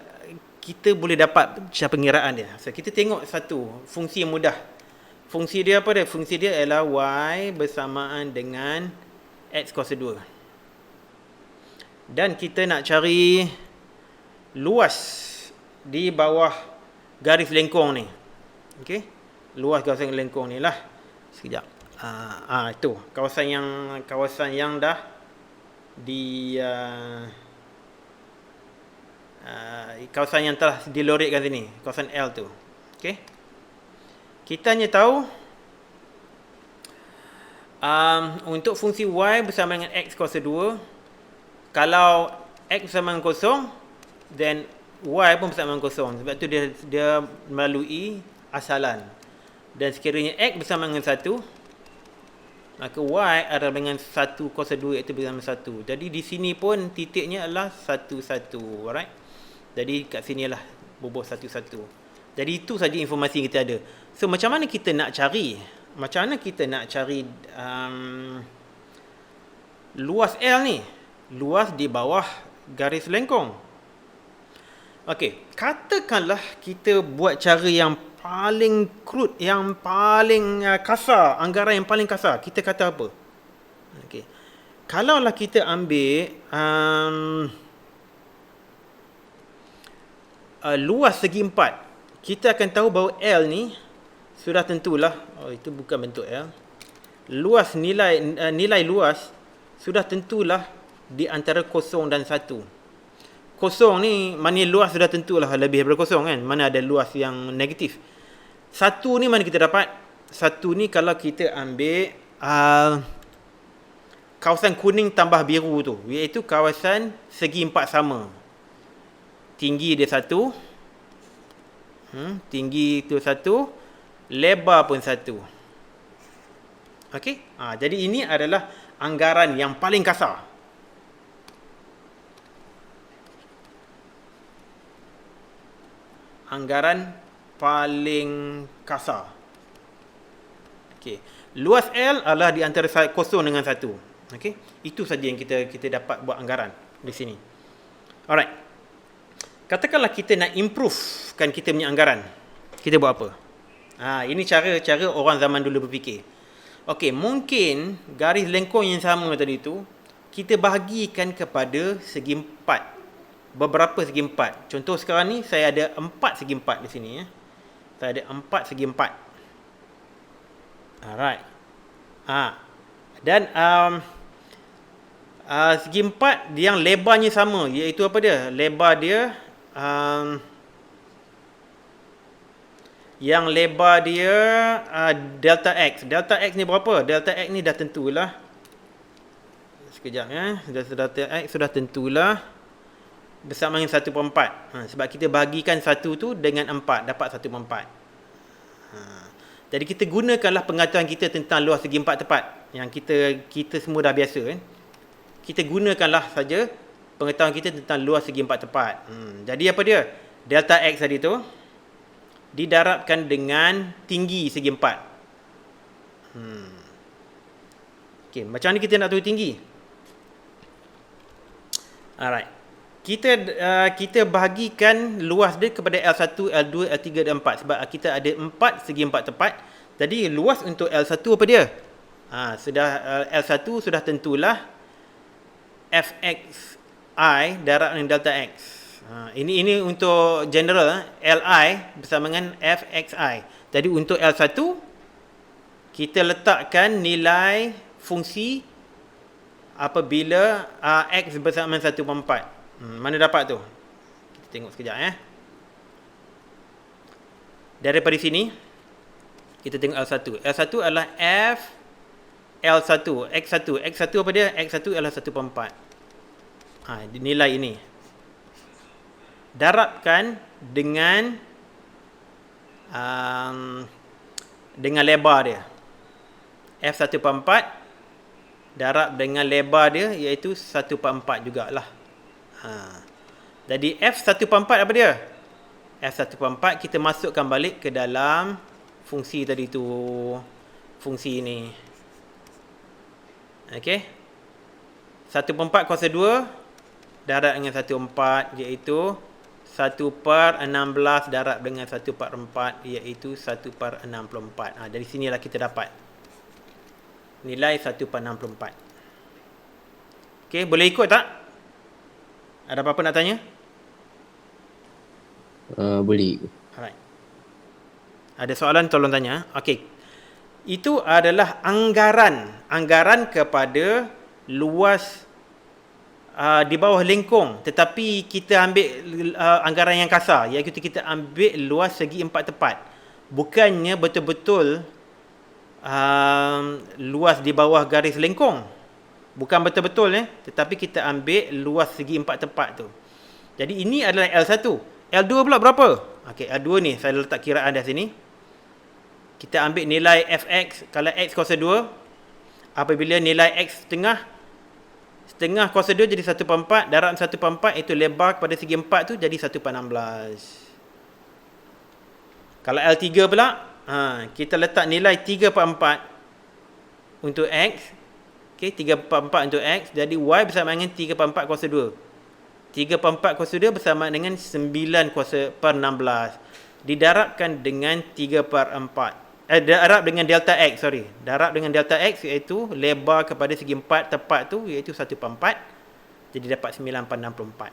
kita boleh dapat cara pengiraan dia. So, kita tengok satu fungsi yang mudah. Fungsi dia apa dia? Fungsi dia ialah y bersamaan dengan x kuasa 2. Dan kita nak cari luas di bawah garis lengkung ni. Okey? Luas garis lengkung ni lah. Sekejap. Itu kawasan yang dah di kawasan yang telah diloretkan sini, kawasan L tu. Okey. Kita hanya tahu untuk fungsi y bersama dengan x kuasa 2, kalau x bersama dengan kosong, then y pun bersama dengan kosong. Sebab tu dia melalui asalan. Dan sekiranya x bersama dengan 1, maka y adalah dengan 1 kuasa 2, iaitu bersama 1. Jadi di sini pun titiknya adalah 1, 1. Alright. Jadi kat sini lah bubuh 1, 1. Jadi itu saja informasi yang kita ada. So macam mana kita nak cari? Macam mana kita nak cari luas L ni? Luas di bawah garis lengkung. Okey, katakanlah kita buat cara yang paling crude, yang paling kasar, anggaran yang paling kasar. Kita kata apa? Okey. Kalaulah kita ambil luas segi 4, kita akan tahu bahawa L ni sudah tentulah, itu bukan bentuk L. Luas nilai luas sudah tentulah di antara 0 dan 1. Kosong ni, mana luas sudah tentulah lebih daripada kosong kan. Mana ada luas yang negatif. 1 ni mana kita dapat? 1 ni kalau kita ambil kawasan kuning tambah biru tu, iaitu kawasan segi 4 sama. Tinggi dia 1. Tinggi tu 1. Lebar pun 1. Okey? Jadi ini adalah anggaran yang paling kasar. Anggaran paling kasar. Okey. Luas L adalah di antara 0 dengan 1. Okey. Itu saja yang kita dapat buat anggaran di sini. Alright. Katakanlah kita nak improvekan kita punya anggaran. Kita buat apa? Ini cara orang zaman dulu berfikir. Okey, mungkin garis lengkung yang sama tadi tu kita bahagikan kepada segi 4. Beberapa segi 4. Contoh sekarang ni saya ada 4 segi 4 di sini ya. Saya ada 4 segi 4. Alright. Dan segi 4 yang lebarnya sama, iaitu apa dia? Lebar dia yang lebar dia delta x. Delta x ni berapa? Delta x ni dah tentulah. Sekejap ya. Delta x sudah tentulah bersama dengan 1/4. Sebab kita bagikan 1 tu dengan 4, dapat 1/4. Jadi kita gunakanlah pengetahuan kita tentang luas segi 4 tepat. Yang kita semua dah biasa kan. Kita gunakanlah saja pengetahuan kita tentang luas segi 4 tepat. Jadi apa dia? Delta x tadi tu didarabkan dengan tinggi segi 4. Okey, macam mana kita nak tahu tinggi? Alright. Kita bahagikan luas dia kepada L1, L2, L3 dan 4 sebab kita ada 4 segi 4 tepat. Jadi luas untuk L1 apa dia? L1 sudah tentulah fxi darab dengan delta x. Ini untuk general, li bersama dengan fxi. Jadi untuk L1 kita letakkan nilai fungsi apabila x bersama dengan 1/4. Mana dapat tu? Kita tengok sekejap Daripada sini kita tengok L1. L1 adalah f L1, x1 apa dia? X1 adalah 1/4. Nilai ini. Darabkan dengan lebar dia. F1/4 darab dengan lebar dia iaitu 1/4 jugalah. Jadi F1/4 apa dia? F1/4 kita masukkan balik ke dalam fungsi tadi tu. Fungsi ini. Okey. 1/4 kuasa 2 darab dengan 1/4 iaitu 1/16 darab dengan 1/4 iaitu 1/64. Dari sinilah kita dapat nilai 1/64. Okey, boleh ikut tak? Ada apa-apa nak tanya? Boleh. Alright. Ada soalan tolong tanya. Okey. Itu adalah anggaran kepada luas di bawah lengkung, tetapi kita ambil anggaran yang kasar, iaitu kita ambil luas segi 4 tepat. Bukannya betul-betul luas di bawah garis lengkung. Bukan betul-betul tetapi kita ambil luas segi 4 tepat tu. Jadi ini adalah L1. L2 pula berapa? Okey, L2 ni saya letak kiraan dah sini. Kita ambil nilai fx kalau x kuasa 2 apabila nilai x setengah kuasa 2 jadi 1/4 darab 1/4 itu lebar kepada segi 4 tu jadi 1/16. Kalau L3 pula kita letak nilai 3/4 untuk x. Okey, 3/4 untuk x. Jadi y bersama dengan 3/4 kuasa 2. 3/4 kuasa 2 bersama dengan 9 kuasa per 16. Didarabkan dengan 3/4. Darab dengan delta x, Darab dengan delta x iaitu lebar kepada segi 4 tepat tu iaitu 1/4. Jadi dapat 9/64.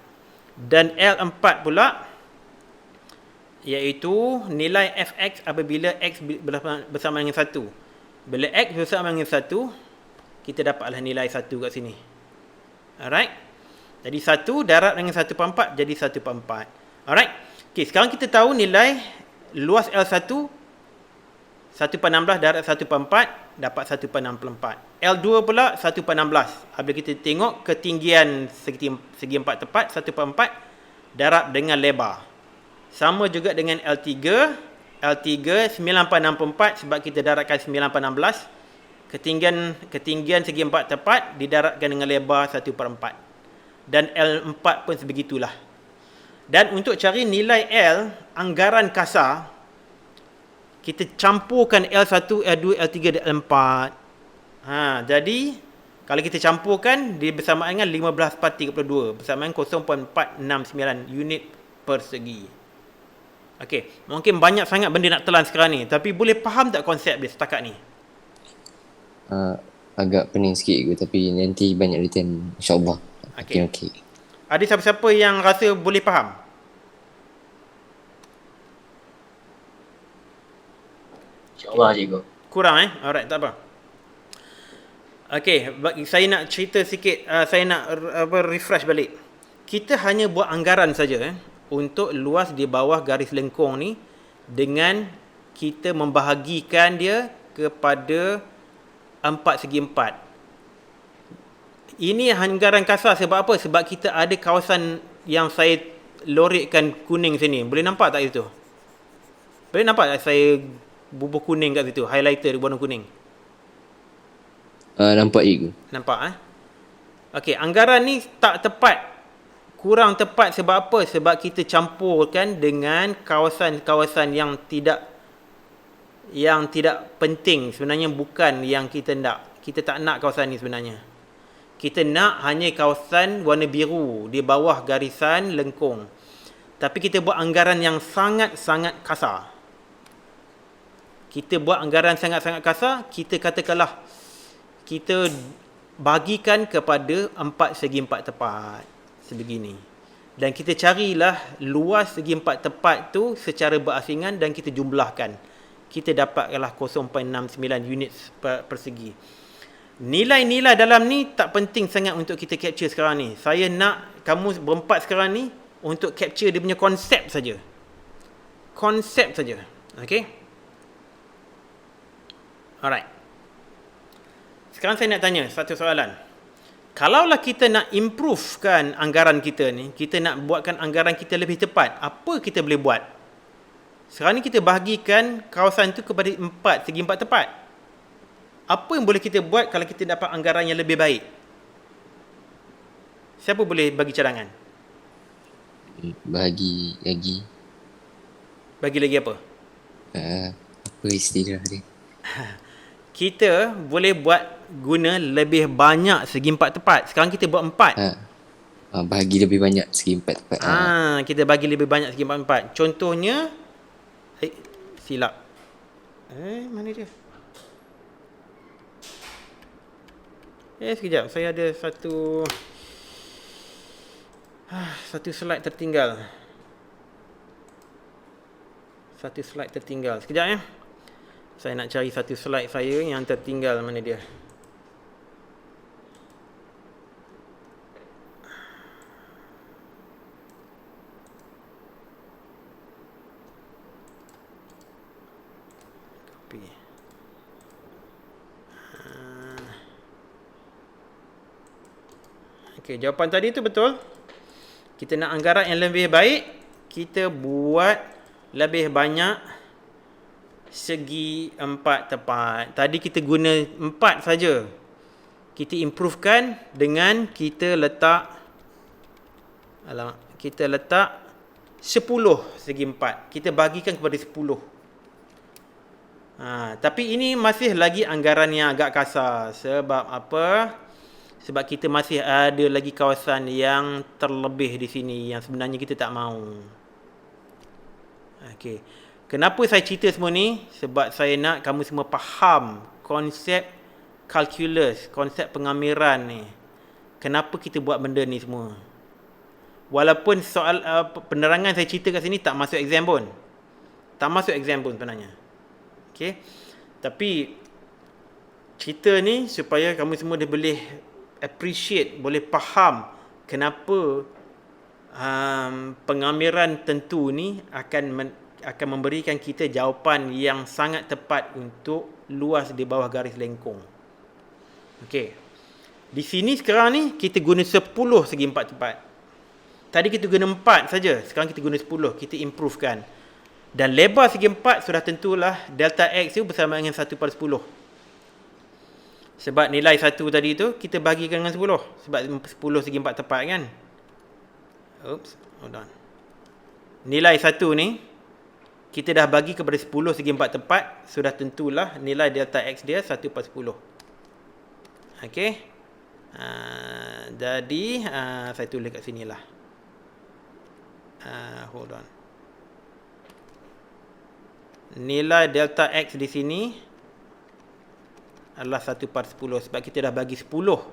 Dan L4 pula iaitu nilai fx apabila x bersama dengan 1. Bila x bersama dengan 1, kita dapatlah nilai 1 kat sini. Alright. Jadi 1 darab dengan 1/4 jadi 1/4. Alright. Okey, sekarang kita tahu nilai luas L1 1/16 darab 1/4 dapat 1/64. L2 pula 1/16. Apabila kita tengok ketinggian segi 4 tepat 1/4 darab dengan lebar. Sama juga dengan L3 9/64 sebab kita darabkan 9/16. Ketinggian segi 4 tepat didarabkan dengan lebar 1/4. Dan L4 pun sebegitulah. Dan untuk cari nilai L, anggaran kasar, kita campurkan L1, L2, L3 dan L4. Jadi, kalau kita campurkan, dia bersamaan dengan 15/32. Bersamaan 0.469 unit per segi. Okey, mungkin banyak sangat benda nak telan sekarang ni. Tapi boleh faham tak konsep dia setakat ni? Agak pening sikit tapi nanti banyak return insyaAllah. Okey. Ada siapa-siapa yang rasa boleh faham? InsyaAllah cikgu. Kurang Alright, tak apa. Okey, saya nak cerita sikit, saya nak refresh balik. Kita hanya buat anggaran saja untuk luas di bawah garis lengkung ni dengan kita membahagikan dia kepada 4 segi 4. Ini anggaran kasar sebab apa? Sebab kita ada kawasan yang saya lorekkan kuning sini. Boleh nampak tak itu? Boleh nampak tak saya bubuh kuning kat situ? Highlighter warna kuning. Nampak cikgu. Nampak Okey, anggaran ni tak tepat. Kurang tepat sebab apa? Sebab kita campurkan dengan kawasan-kawasan yang tidak penting, sebenarnya bukan yang kita nak. Kita tak nak kawasan ni sebenarnya. Kita nak hanya kawasan warna biru di bawah garisan lengkung. Tapi kita buat anggaran yang sangat-sangat kasar. Kita buat anggaran sangat-sangat kasar, kita katakanlah kita bagikan kepada 4 segi 4 tepat sebegini. Dan kita carilah luas segi 4 tepat tu secara berasingan dan kita jumlahkan. Kita dapatlah 0.69 unit persegi. Nilai-nilai dalam ni tak penting sangat untuk kita capture sekarang ni. Saya nak kamu berempat sekarang ni untuk capture dia punya konsep saja. Konsep saja. Okey? Alright. Sekarang saya nak tanya satu soalan. Kalaulah kita nak improvekan anggaran kita ni, kita nak buatkan anggaran kita lebih tepat, apa kita boleh buat? Sekarang ni kita bahagikan kawasan tu kepada 4 segi 4 tepat. Apa yang boleh kita buat kalau kita dapat anggaran yang lebih baik? Siapa boleh bagi cadangan? Bagi lagi. Bagi lagi apa? Apa istilah dia? Kita boleh buat guna lebih banyak segi 4 tepat. Sekarang kita buat 4. Bagi lebih banyak segi 4 tepat. Kita bagi lebih banyak segi 4 tepat. Contohnya silap. Mana dia? Sekejap. Saya ada satu slide tertinggal. Sekejap ya. Saya nak cari satu slide saya yang tertinggal. Mana dia? Copy. Okey, jawapan tadi tu betul. Kita nak anggaran yang lebih baik, kita buat lebih banyak segi 4 tepat. Tadi kita guna 4 saja. Kita improvekan dengan kita letak 10 segi 4. Kita bagikan kepada 10. Tapi ini masih lagi anggaran yang agak kasar. Sebab apa? Sebab kita masih ada lagi kawasan yang terlebih di sini yang sebenarnya kita tak mahu. Okey. Kenapa saya cerita semua ni? Sebab saya nak kamu semua faham konsep calculus, konsep pengamiran ni. Kenapa kita buat benda ni semua? Walaupun soal penerangan saya cerita kat sini tak masuk exam pun. Tak masuk exam pun sebenarnya. Okey. Tapi cerita ni supaya kamu semua dia boleh appreciate, boleh faham kenapa pengamiran tentu ni akan memberikan kita jawapan yang sangat tepat untuk luas di bawah garis lengkung. Okey. Di sini sekarang ni kita guna 10 segi 4 tepat. Tadi kita guna 4 saja, sekarang kita guna 10, kita improvekan. Dan lebar segi 4 sudah tentulah delta X itu bersama dengan 1/10. Sebab nilai 1 tadi tu kita bagikan dengan 10. Sebab 10 segi 4 tepat kan. Hold on. Nilai 1 ni kita dah bagi kepada 10 segi 4 tepat, sudah tentulah nilai delta X dia 1/10. Okey. Jadi saya tulis kat sinilah. Hold on. Nilai delta X di sini adalah 1/10 sebab kita dah bagi 10.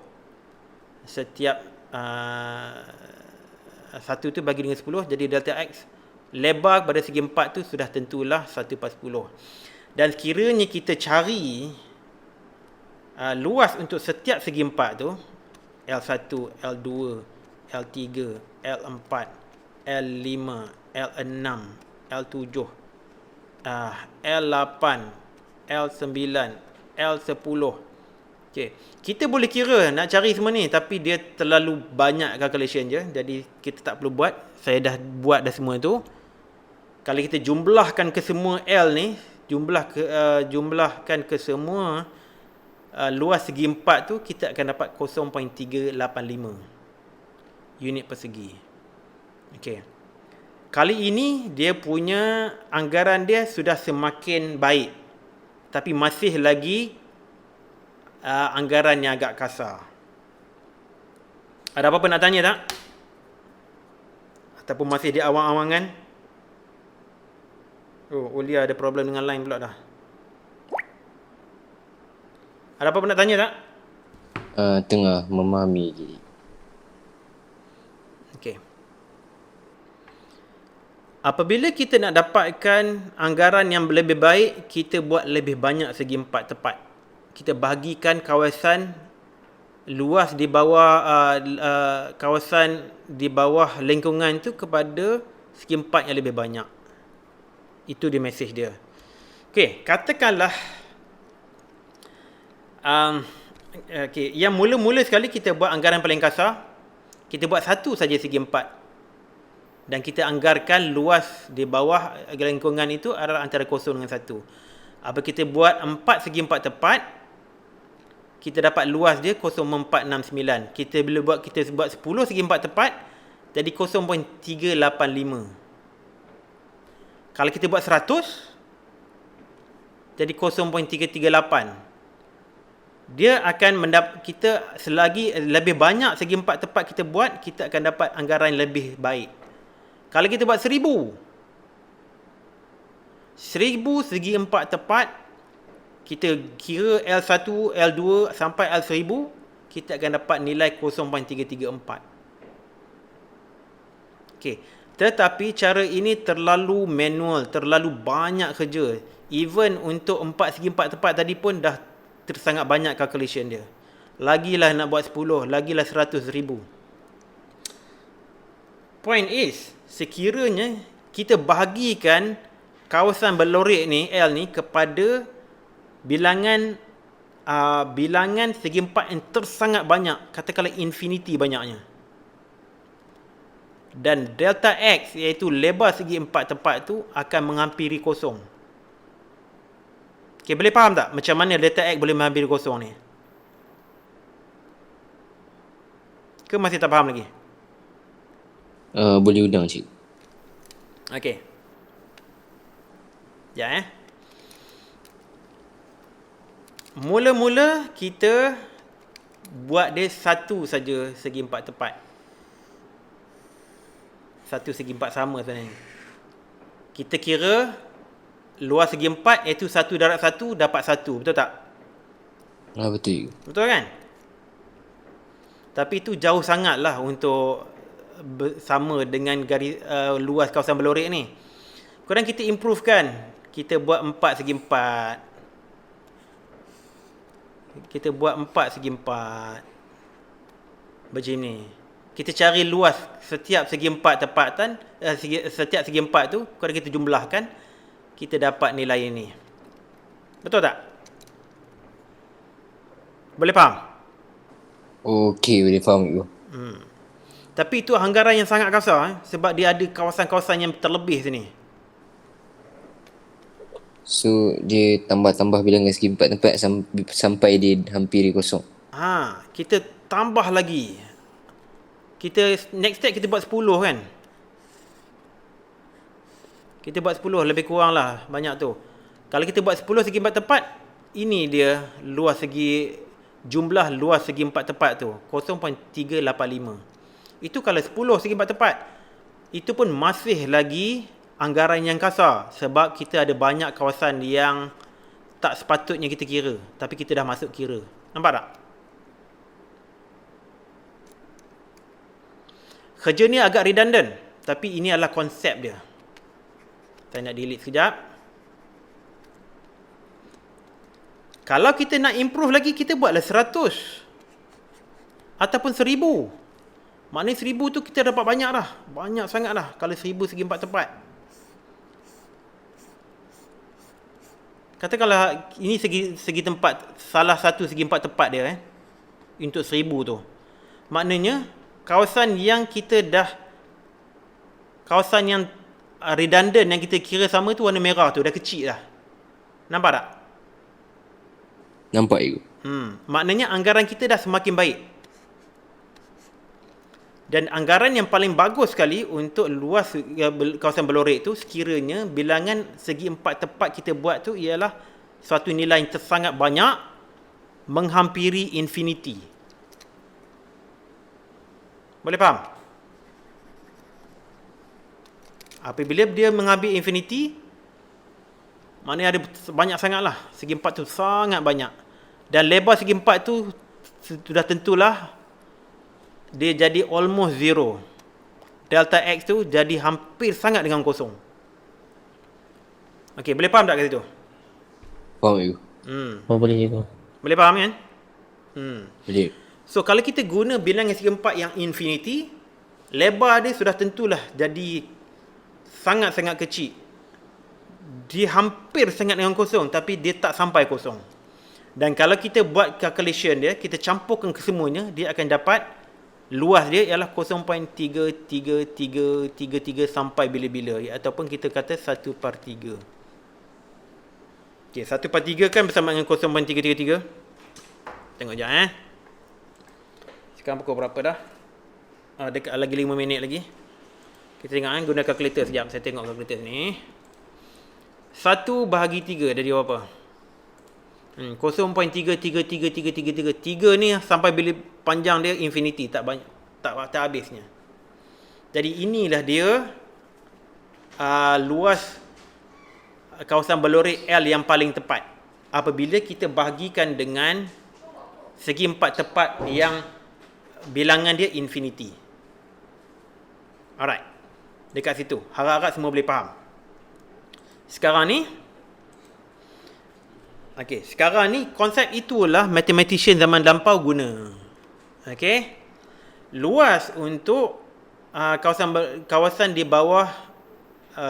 Setiap 1 tu bagi dengan 10, jadi delta X lebar pada segi 4 tu sudah tentulah 1/10. Dan sekiranya kita cari luas untuk setiap segi 4 tu, L1, L2, L3, L4, L5, L6, L7, L8, L9, L10. Okay. Kita boleh kira nak cari semua ni, tapi dia terlalu banyak calculation je. Jadi kita tak perlu buat. Saya dah buat dah semua tu. Kalau kita jumlahkan ke semua L ni, jumlahkan ke semua luas segi 4 tu, kita akan dapat 0.385 unit persegi. Okey. Kali ini dia punya anggaran dia sudah semakin baik. Tapi masih lagi anggaran yang agak kasar. Ada apa-apa nak tanya tak? Ataupun masih di awang-awangan? Oh, Ulia ada problem dengan line pula dah. Ada apa-apa nak tanya tak? Tengah memahami je. Okey. Apabila kita nak dapatkan anggaran yang lebih baik, kita buat lebih banyak segi empat tepat. Kita bahagikan kawasan luas di bawah kawasan di bawah lingkungan tu kepada segi empat yang lebih banyak. Itu dia mesej dia. Okey, katakanlah okey, yang mula-mula sekali kita buat anggaran paling kasar, kita buat satu saja segi empat. Dan kita anggarkan luas di bawah lingkungan itu adalah antara 0 dengan 1. Apabila kita buat 4 segi 4 tepat, kita dapat luas dia 0.469. Kita buat 10 segi 4 tepat, jadi 0.385. Kalau kita buat 100, jadi 0.338. Dia akan kita selagi lebih banyak segi 4 tepat kita buat, kita akan dapat anggaran lebih baik. Kalau kita buat 1000 segi 4 tepat, kita kira L1, L2 sampai L1000, kita akan dapat nilai 0.334. Okey, tetapi cara ini terlalu manual, terlalu banyak kerja. Even untuk 4 segi 4 tepat tadi pun dah sangat banyak calculation dia. Lagilah nak buat 10, lagilah 100,000. Point is, sekiranya kita bahagikan kawasan berlorik ni, L ni, kepada bilangan segi empat yang tersangat banyak, katakanlah infinity banyaknya. Dan delta X, iaitu lebar segi empat tepat tu, akan menghampiri kosong. Okay, boleh faham tak macam mana delta X boleh menghampiri kosong ni? Ke masih tak faham lagi? Boleh udang cik. Okey. Ya, mula-mula kita buat dia satu saja segi empat tepat. Satu segi empat sama sebenarnya. Kita kira luas segi empat iaitu 1 darab 1 dapat 1. Betul tak? Betul. Betul kan? Tapi itu jauh sangatlah untuk sama dengan garis luas kawasan berlorik ni. Korang kita improve kan. Kita buat 4 segi 4. Kita buat 4 segi 4. Macam ni. Kita cari luas setiap segi 4 tepatan, setiap segi 4 tu, korang kita jumlahkan, kita dapat nilai ini. Betul tak? Boleh faham? Okey, boleh faham itu. Tapi itu anggaran yang sangat kasar sebab dia ada kawasan-kawasan yang terlebih sini. So, dia tambah-tambah bilangan segi 4 tempat sampai dia hampiri kosong. Kita tambah lagi. Next step kita buat 10 kan? Kita buat 10, lebih kurang lah banyak tu. Kalau kita buat 10 segi 4 tepat, ini dia jumlah luas segi 4 tepat tu, 0.385. Itu kalau 10 segi 4 tepat. Itu pun masih lagi anggaran yang kasar sebab kita ada banyak kawasan yang tak sepatutnya kita kira, tapi kita dah masuk kira. Nampak tak? Kerja ni agak redundant, tapi ini adalah konsep dia. Saya nak delete sekejap. Kalau kita nak improve lagi, kita buatlah 100 ataupun 1000. Maknanya 1000 tu kita dapat banyak dah. Banyak sangat dah kalau 1000 segi 4 tepat. Katakanlah ini segi tempat, salah satu segi 4 tepat dia untuk 1000 tu. Maknanya kawasan yang redundant yang kita kira sama tu warna merah tu dah kecil dah. Nampak tak? Nampak itu. Maknanya anggaran kita dah semakin baik. Dan anggaran yang paling bagus sekali untuk luas kawasan berlorik tu, sekiranya bilangan segi 4 tepat kita buat tu ialah suatu nilai yang sangat banyak, menghampiri infinity. Boleh faham? Apabila dia mengambil infinity, maknanya ada banyak sangat lah. Segi empat tu sangat banyak. Dan lebar segi empat tu sudah tentulah dia jadi almost zero. Delta X tu jadi hampir sangat dengan kosong. Okey, boleh faham tak kat situ? Faham you? Oh, boleh juga. Boleh faham kan? Boleh. So, kalau kita guna bilangan segi empat yang infinity, lebar dia sudah tentulah jadi sangat-sangat kecil. Dia hampir sangat dengan kosong, tapi dia tak sampai kosong. Dan kalau kita buat calculation dia, kita campurkan kesemuanya, dia akan dapat luas dia ialah 0.33333 sampai bila-bila, ataupun kita kata 1/3. Okey, 1/3 kan bersama dengan 0.333. Tengok sekejap Sekarang pukul berapa dah? Dekat lagi 5 minit lagi. Kita tengok guna kalkulator sekejap. Saya tengok kalkulator ni. 1/3 dari berapa? 0.33333. 3 ni sampai bila panjang dia infinity, tak banyak, tak habisnya. Jadi inilah dia luas kawasan berlori L yang paling tepat apabila kita bahagikan dengan segi empat tepat yang bilangan dia infinity. Alright. Dekat situ. Harap-harap semua boleh faham. Sekarang ni, sekarang ni konsep itulah mathematician zaman lampau guna. Luas untuk kawasan di bawah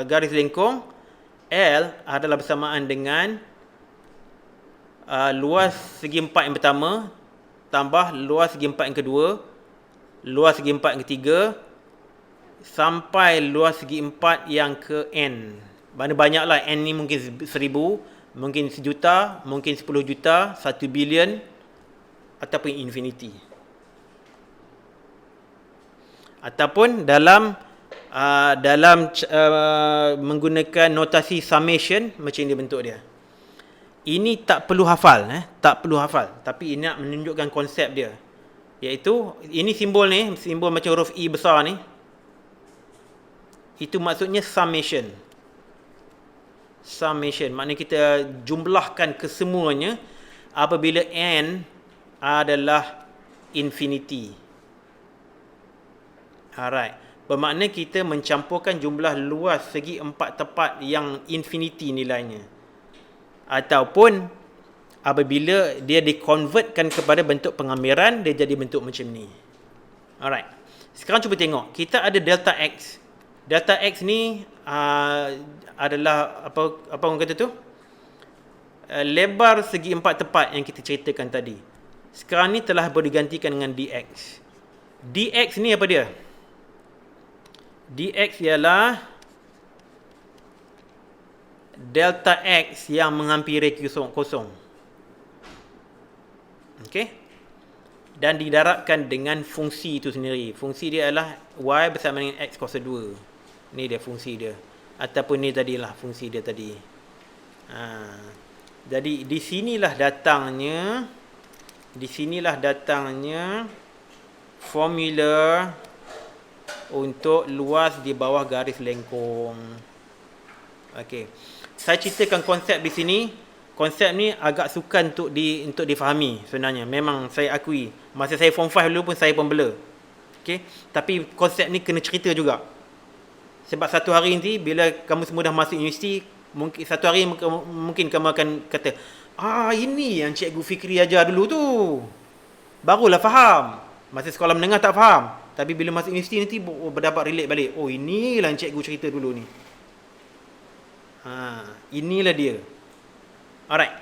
garis lengkung L adalah bersamaan dengan luas segi empat yang pertama tambah luas segi empat yang kedua, luas segi empat yang ketiga, sampai luas segi empat yang ke N. Banyak-banyaklah. N ni mungkin 1000, mungkin 1 juta, mungkin 10 juta, 1 bilion, ataupun infinity. Ataupun dalam menggunakan notasi summation, macam ini bentuk dia. Ini tak perlu hafal, tak perlu hafal, tapi ini nak menunjukkan konsep dia. Iaitu, ini simbol ni, simbol macam huruf E besar ni. Itu maksudnya summation. Summation, maknanya kita jumlahkan kesemuanya apabila N adalah infinity. Alright. Bermakna kita mencampurkan jumlah luas segi empat tepat yang infinity nilainya. Ataupun apabila dia dikonvertkan kepada bentuk pengambiran, dia jadi bentuk macam ni. Alright. Sekarang cuba tengok. Kita ada delta X. Delta X ni adalah apa orang kata tu? Lebar segi empat tepat yang kita ceritakan tadi. Sekarang ni telah bergantikan dengan dx. Dx ni apa dia? Dx ialah delta X yang menghampiri kosong. Okey? Dan didarabkan dengan fungsi itu sendiri. Fungsi dia adalah Y bersama dengan X kuasa 2. Ni dia fungsi dia. Ataupun ni tadilah fungsi dia tadi. Jadi di sinilah datangnya formula untuk luas di bawah garis lengkung. Okey. Saya ceritakan konsep di sini. Konsep ni agak sukan untuk difahami sebenarnya. Memang saya akui. Masa saya form 5 dulu pun saya pun bela. Okey. Tapi konsep ni kena cerita juga. Sebab satu hari nanti bila kamu semua dah masuk universiti, mungkin satu hari mungkin kamu akan kata, ini yang Cikgu Fikri ajar dulu tu. Barulah faham. Masa sekolah menengah tak faham. Tapi bila masuk universiti nanti berdapat relate balik. Oh, inilah yang cikgu cerita dulu ni. Inilah dia. Alright.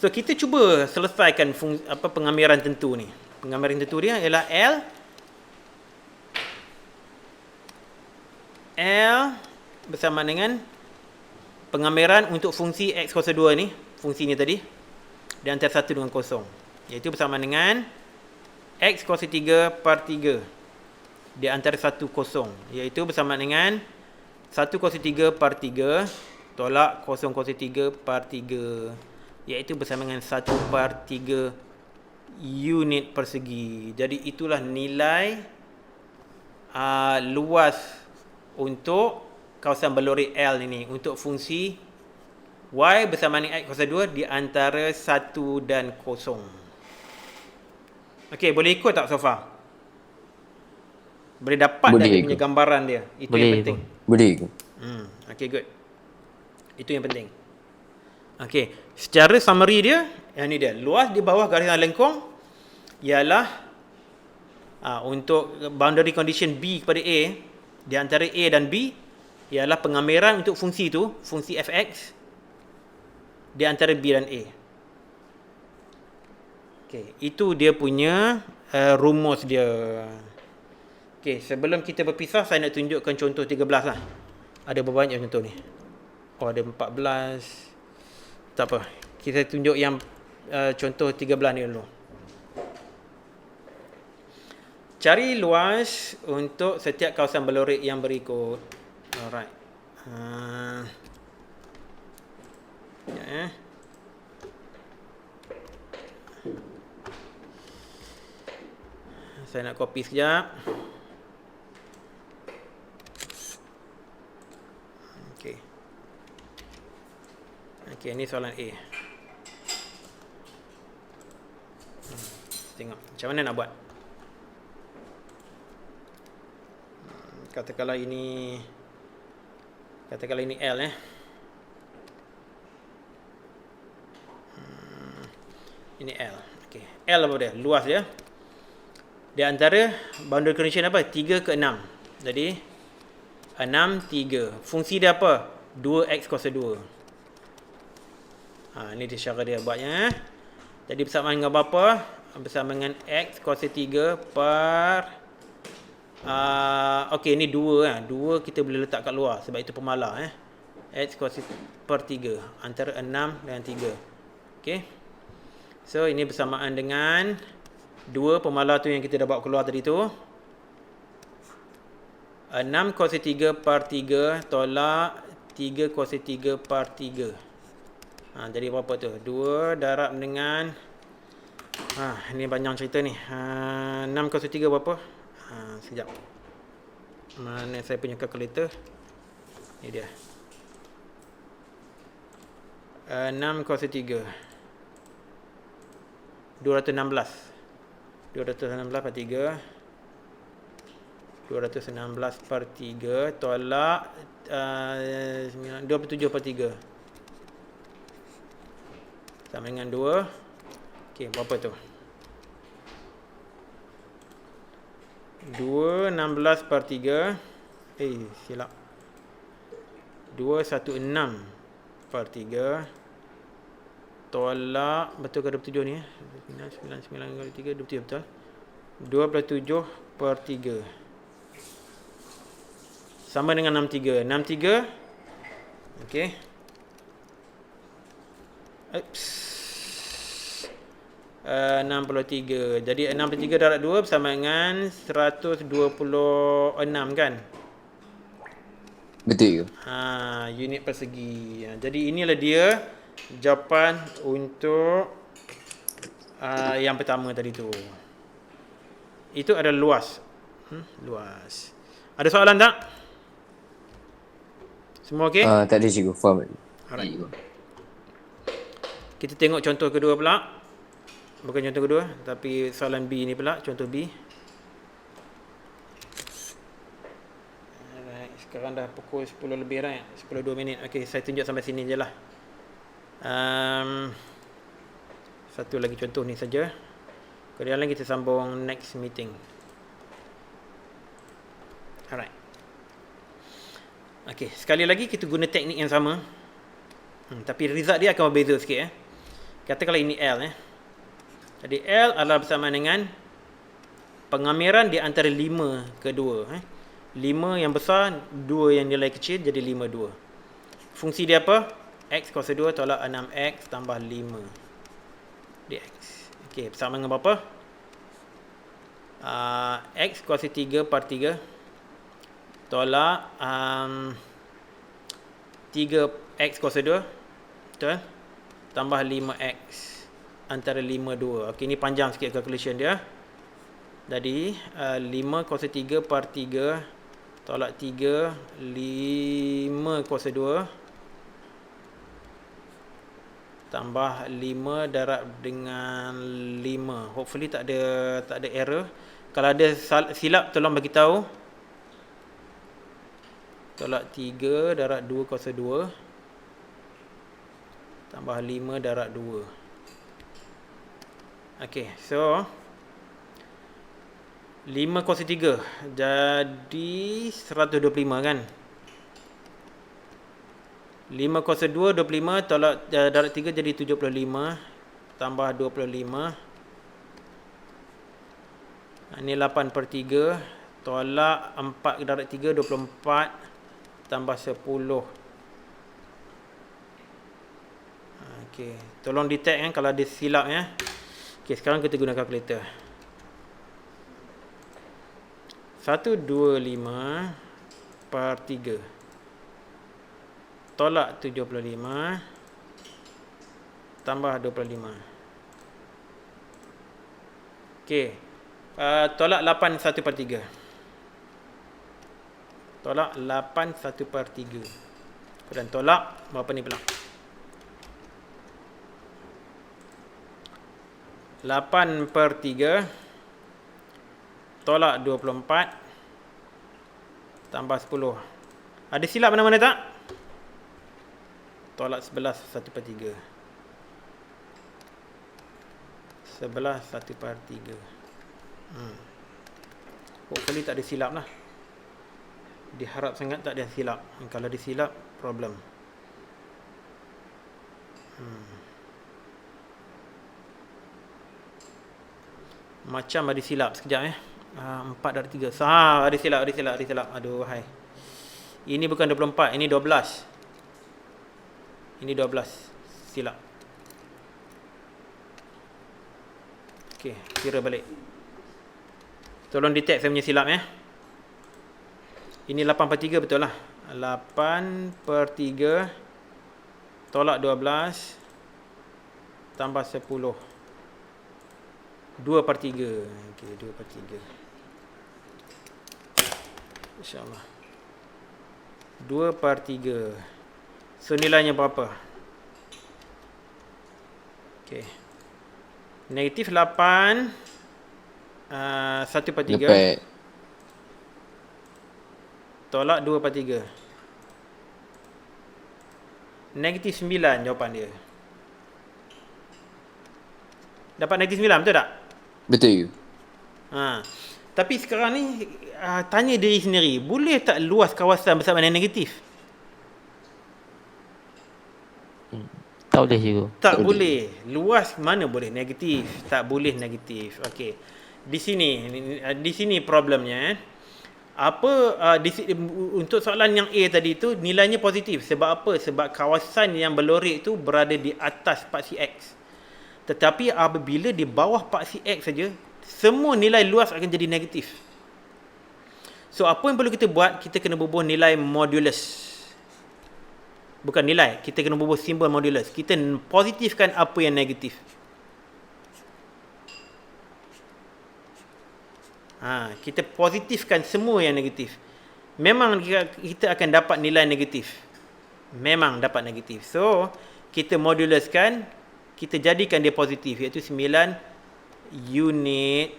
So kita cuba selesaikan pengambiran tentu ni. Pengambiran tentu dia ialah L bersama dengan pengambiran untuk fungsi X kuasa 2 ni. Fungsi ni tadi. Di antara 1 dengan 0. Iaitu bersama dengan X kuasa 3/3 di antara 1, 0. Iaitu bersama dengan 1 kuasa 3/3 tolak 0 kuasa 3/3. Iaitu bersama dengan 1/3 unit persegi. Jadi itulah nilai luas untuk kawasan balori L ini untuk fungsi y bersama dengan x kuasa 2 di antara 1 dan 0. Okey, boleh ikut tak so far? Boleh dapat tak Boleh dia ikut. punya gambaran dia? Itu Boleh yang penting. Boleh ke? Okey, good. Itu yang penting. Okey, secara summary dia, yang ni dia. Luas di bawah garisan lengkung ialah untuk boundary condition B kepada A, di antara A dan B, ialah pengamiran untuk fungsi itu, fungsi fx, di antara B dan A. Okey, itu dia punya rumus dia. Okey, sebelum kita berpisah, saya nak tunjukkan contoh 13 lah. Ada berapa banyak contoh ni? Oh, ada 14. Tak apa. Kita tunjuk yang contoh 13 ni dulu. Cari luas untuk setiap kawasan balorik yang berikut. Alright. Ya. Saya nak copy sekejap. Okey. Okey, ini soalan A. Tengok macam mana nak buat. Katakanlah ini L ini L. Okey. L apa dia? Luas dia. Di antara boundary condition apa? 3 ke 6. Jadi 6, 3. Fungsi dia apa? 2x kuasa 2. Ini dia cara dia buatnya. Jadi bersamaan dengan berapa? Bersama dengan x kuasa 3 per okey, ni 2 2 kita boleh letak kat luar sebab itu pemalar x kuasa per 3 antara 6 dan 3. Okey. So ini bersamaan dengan 2 pemalar tu yang kita dah bawa keluar tadi tu. 6 kuasa 3 per 3 tolak 3 kuasa 3 per 3. Jadi berapa tu? 2 darab dengan ini panjang cerita ni. 6 kuasa 3 berapa? Sekejap. Mana saya punya calculator? Ni dia. 6 kuasa 3. 216. 216 per 3. 216 per 3 tolak 27 per 3. Sama dengan 2. Okey, berapa tu? 216 per 3. Silap. 216 per 3 tolak, betul ke 27 ni 99 kali 3 27 betul. 27 per 3 sama dengan 63. 63. Okey. Oops. 63. Jadi 63 darab 2 bersama dengan 126 kan? Betul ke? Unit persegi. Jadi inilah dia jawapan untuk yang pertama tadi tu. Itu adalah luas. Luas. Ada soalan tak? Semua okey? Tak ada cikgu, faham. Alright. Kita tengok contoh kedua pula. Bukan contoh kedua, tapi soalan B ni pula, contoh B. Alright, sekarang dah pukul 10 lebih dah, 10.02 minit. Okey, saya tunjuk sampai sini je lah. Satu lagi contoh ni saja. Kemudian lagi kita sambung next meeting. Alright. Okey, sekali lagi kita guna teknik yang sama. Tapi result dia akan berbeza sikit Katakanlah ini L Jadi L adalah bersama dengan pengamiran di antara 5 ke 2. 5 yang besar, 2 yang nilai kecil, jadi 5, 2. Fungsi dia apa? X kuasa 2 tolak 6x tambah 5 dx. Okey, bersama dengan berapa? X kuasa 3 per 3 tolak 3x kuasa 2 betul? Tambah 5x antara 5, 2. Okey, ni panjang sikit calculation dia. Jadi 5 kuasa 3 per 3 tolak 3, 5 kuasa 2 tambah 5 darab dengan 5. Hopefully tak ada error. Kalau ada silap tolong bagi tahu. Tolak 3 darab 2 kuasa 2 tambah 5 darab 2. Okey, so 5 kuasa 3 jadi 125 kan. 5 kuasa 2 25 tolak darab 3 jadi 75 tambah 25. Ini 8 per 3 tolak 4 darab 3 24 tambah 10. Okey, tolong detect kan kalau ada silap ya. Okey, sekarang kita guna kalkulator. 125 per 3 tolak 75 tambah 25. Okey. Tolak 8 1 per 3. Tolak 8 1 per 3. Kemudian tolak berapa ni pula? 8 per 3 tolak 24 tambah 10. Ada silap mana-mana tak? Tolak 11 1 per 3. 11 1 per 3. Hopefully tak ada silap lah. Diharap sangat tak ada silap. Kalau ada silap, problem. Macam ada silap. Sekejap 4 dari 3. Ada silap. Aduh, hai. Ini bukan 24, ini 12. Ini 12. Silap. Okey, kira balik. Tolong detect saya punya silap ya. Ini 8 per 3 betul lah. 8 per 3 tolak 12 tambah 10. 2 per 3. Okey, 2 per 3. InsyaAllah. 2 per 3. So, nilainya berapa? Okey. Negatif 8. 1 per 3. Dapat. Tolak 2 per 3. Negatif 9 jawapan dia. Dapat negatif 9 betul tak? Betul. Tapi sekarang ni tanya diri sendiri, boleh tak luas kawasan bersama dengan negatif? Tak boleh juga. Tak boleh. Luas mana boleh negatif? Tak boleh negatif. Okey. Di sini problemnya. Untuk soalan yang A tadi tu nilainya positif. Sebab apa? Sebab kawasan yang berlorek tu berada di atas paksi X. Tetapi apabila di bawah paksi X saja, semua nilai luas akan jadi negatif. So apa yang perlu kita buat? Kita kena bubuh nilai modulus. Bukan nilai, kita kena bubuh simbol modulus. Kita positifkan apa yang negatif. Kita positifkan semua yang negatif. Memang kita akan dapat nilai negatif. Memang dapat negatif. So, kita moduluskan, kita jadikan dia positif, iaitu 9 unit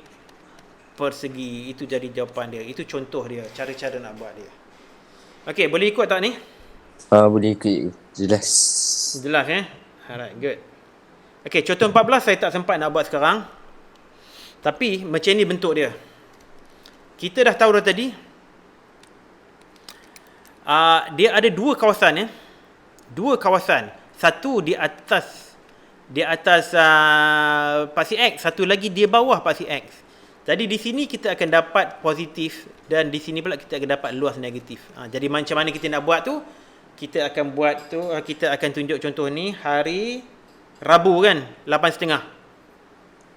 persegi. Itu jadi jawapan dia. Itu contoh dia, cara-cara nak buat dia. Okey, boleh ikut tak ni? Boleh ikut. Jelas. Jelas Alright, good. Okey, contoh 14 saya tak sempat nak buat sekarang. Tapi macam ni bentuk dia. Kita dah tahu dah tadi. Dia ada dua kawasan Dua kawasan. Satu di atas paksi X, satu lagi di bawah paksi X. Jadi di sini kita akan dapat positif dan di sini pula kita akan dapat luas negatif. Jadi macam mana kita nak buat tu? Kita akan tunjuk contoh ni hari Rabu kan, 8.30.